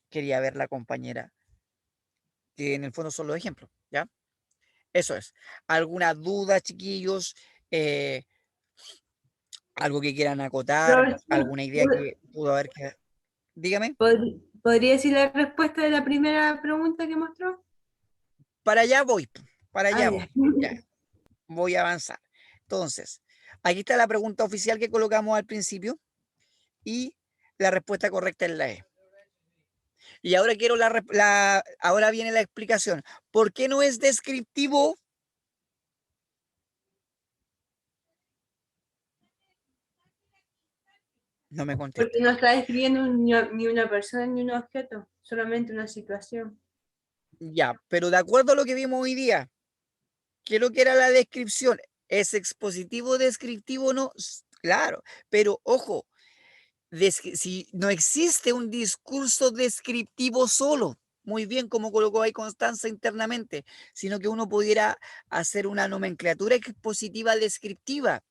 [SPEAKER 2] quería ver la compañera, que en el fondo son los ejemplos, ¿ya? Eso es. ¿Alguna duda, chiquillos? ¿Algo que quieran acotar?
[SPEAKER 3] Profesor,
[SPEAKER 2] ¿Alguna idea que pudo haber que... Dígame.
[SPEAKER 3] ¿podría decir la respuesta de la primera pregunta que mostró?
[SPEAKER 2] Para allá voy, para allá
[SPEAKER 3] Ah,
[SPEAKER 2] voy.
[SPEAKER 3] ya.
[SPEAKER 2] Ya, voy a avanzar. Entonces, aquí está la pregunta oficial que colocamos al principio y la respuesta correcta es la E. Y ahora quiero ahora viene la explicación. ¿Por qué no es descriptivo? No me contesta.
[SPEAKER 3] Porque no está describiendo ni una persona ni un objeto, solamente una situación.
[SPEAKER 2] Ya, pero de acuerdo a lo que vimos hoy día, ¿qué es lo que era la descripción? ¿Es expositivo, descriptivo o no? Claro, pero ojo, si no existe un discurso descriptivo solo, muy bien como colocó ahí Constanza internamente, sino que uno pudiera hacer una nomenclatura expositiva descriptiva.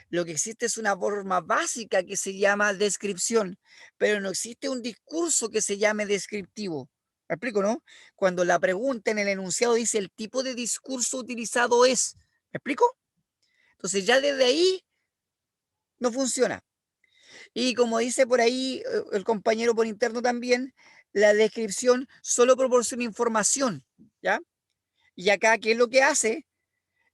[SPEAKER 2] Lo que existe es una forma básica que se llama descripción, pero no existe un discurso que se llame descriptivo. ¿Me explico, no? Cuando la pregunta en el enunciado dice el tipo de discurso utilizado es, ¿me explico? Entonces ya desde ahí no funciona. Y como dice por ahí el compañero por interno también, la descripción solo proporciona información, ¿ya? Y acá, ¿qué es lo que hace?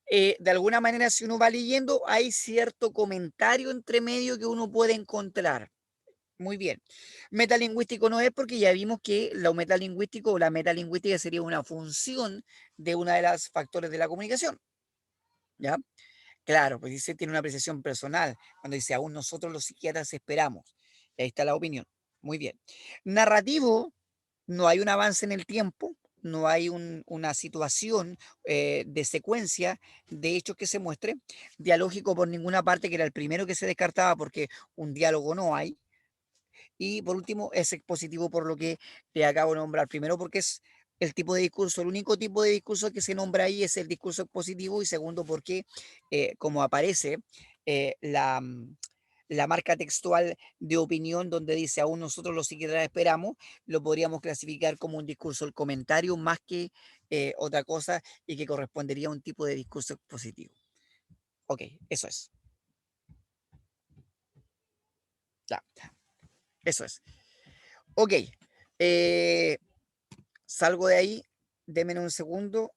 [SPEAKER 2] De alguna manera, si uno va leyendo, hay cierto comentario entre medio que uno puede encontrar. Muy bien. Metalingüístico no es porque ya vimos que lo metalingüístico o la metalingüística sería una función de una de las factores de la comunicación. ¿Ya? Claro, pues dice, tiene una apreciación personal. Cuando dice, aún nosotros los psiquiatras esperamos. Y ahí está la opinión. Muy bien. Narrativo, no hay un avance en el tiempo, no hay una situación de secuencia de hechos que se muestre. Dialógico por ninguna parte, que era el primero que se descartaba porque un diálogo no hay. Y por último, es expositivo por lo que te acabo de nombrar. Primero, porque es el tipo de discurso, el único tipo de discurso que se nombra ahí es el discurso expositivo. Y segundo, porque como aparece la marca textual de opinión donde dice aún nosotros los psiquiatras esperamos, lo podríamos clasificar como un discurso, el comentario más que otra cosa y que correspondería a un tipo de discurso expositivo. Ok, eso es. Ya, eso es. Ok, salgo de ahí, denme un segundo,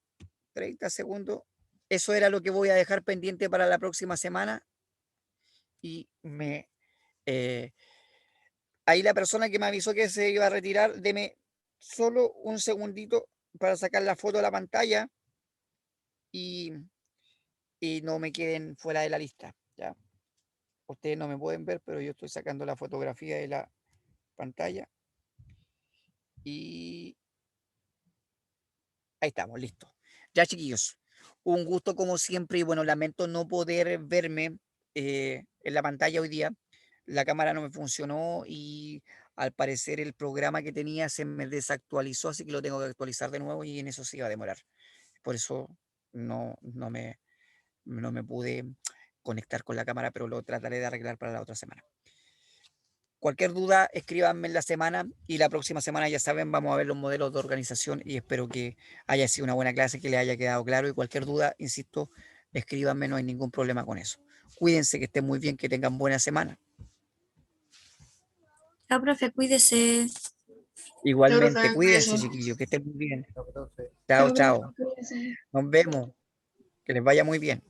[SPEAKER 2] 30 segundos. Eso era lo que voy a dejar pendiente para la próxima semana. Y ahí la persona que me avisó que se iba a retirar, deme solo un segundito para sacar la foto de la pantalla y no me queden fuera de la lista. ¿Ya? Ustedes no me pueden ver, pero yo estoy sacando la fotografía de la pantalla. Y ahí estamos, listos. Ya, chiquillos, un gusto como siempre y bueno, lamento no poder verme en la pantalla hoy día. La cámara no me funcionó y al parecer el programa que tenía se me desactualizó, así que lo tengo que actualizar de nuevo y en eso se iba a demorar. Por eso no me pude conectar con la cámara, pero lo trataré de arreglar para la otra semana. Cualquier duda, escríbanme en la semana y la próxima semana, ya saben, vamos a ver los modelos de organización y espero que haya sido una buena clase, que les haya quedado claro y cualquier duda, insisto, escríbanme, no hay ningún problema con eso. Cuídense, que estén muy bien, que tengan buena semana.
[SPEAKER 5] Ya, profe, cuídese.
[SPEAKER 2] Igualmente, cuídense, chiquillos, que estén muy bien.
[SPEAKER 6] Chao, profe.
[SPEAKER 2] Chao, chao. Nos vemos. Que les vaya muy bien.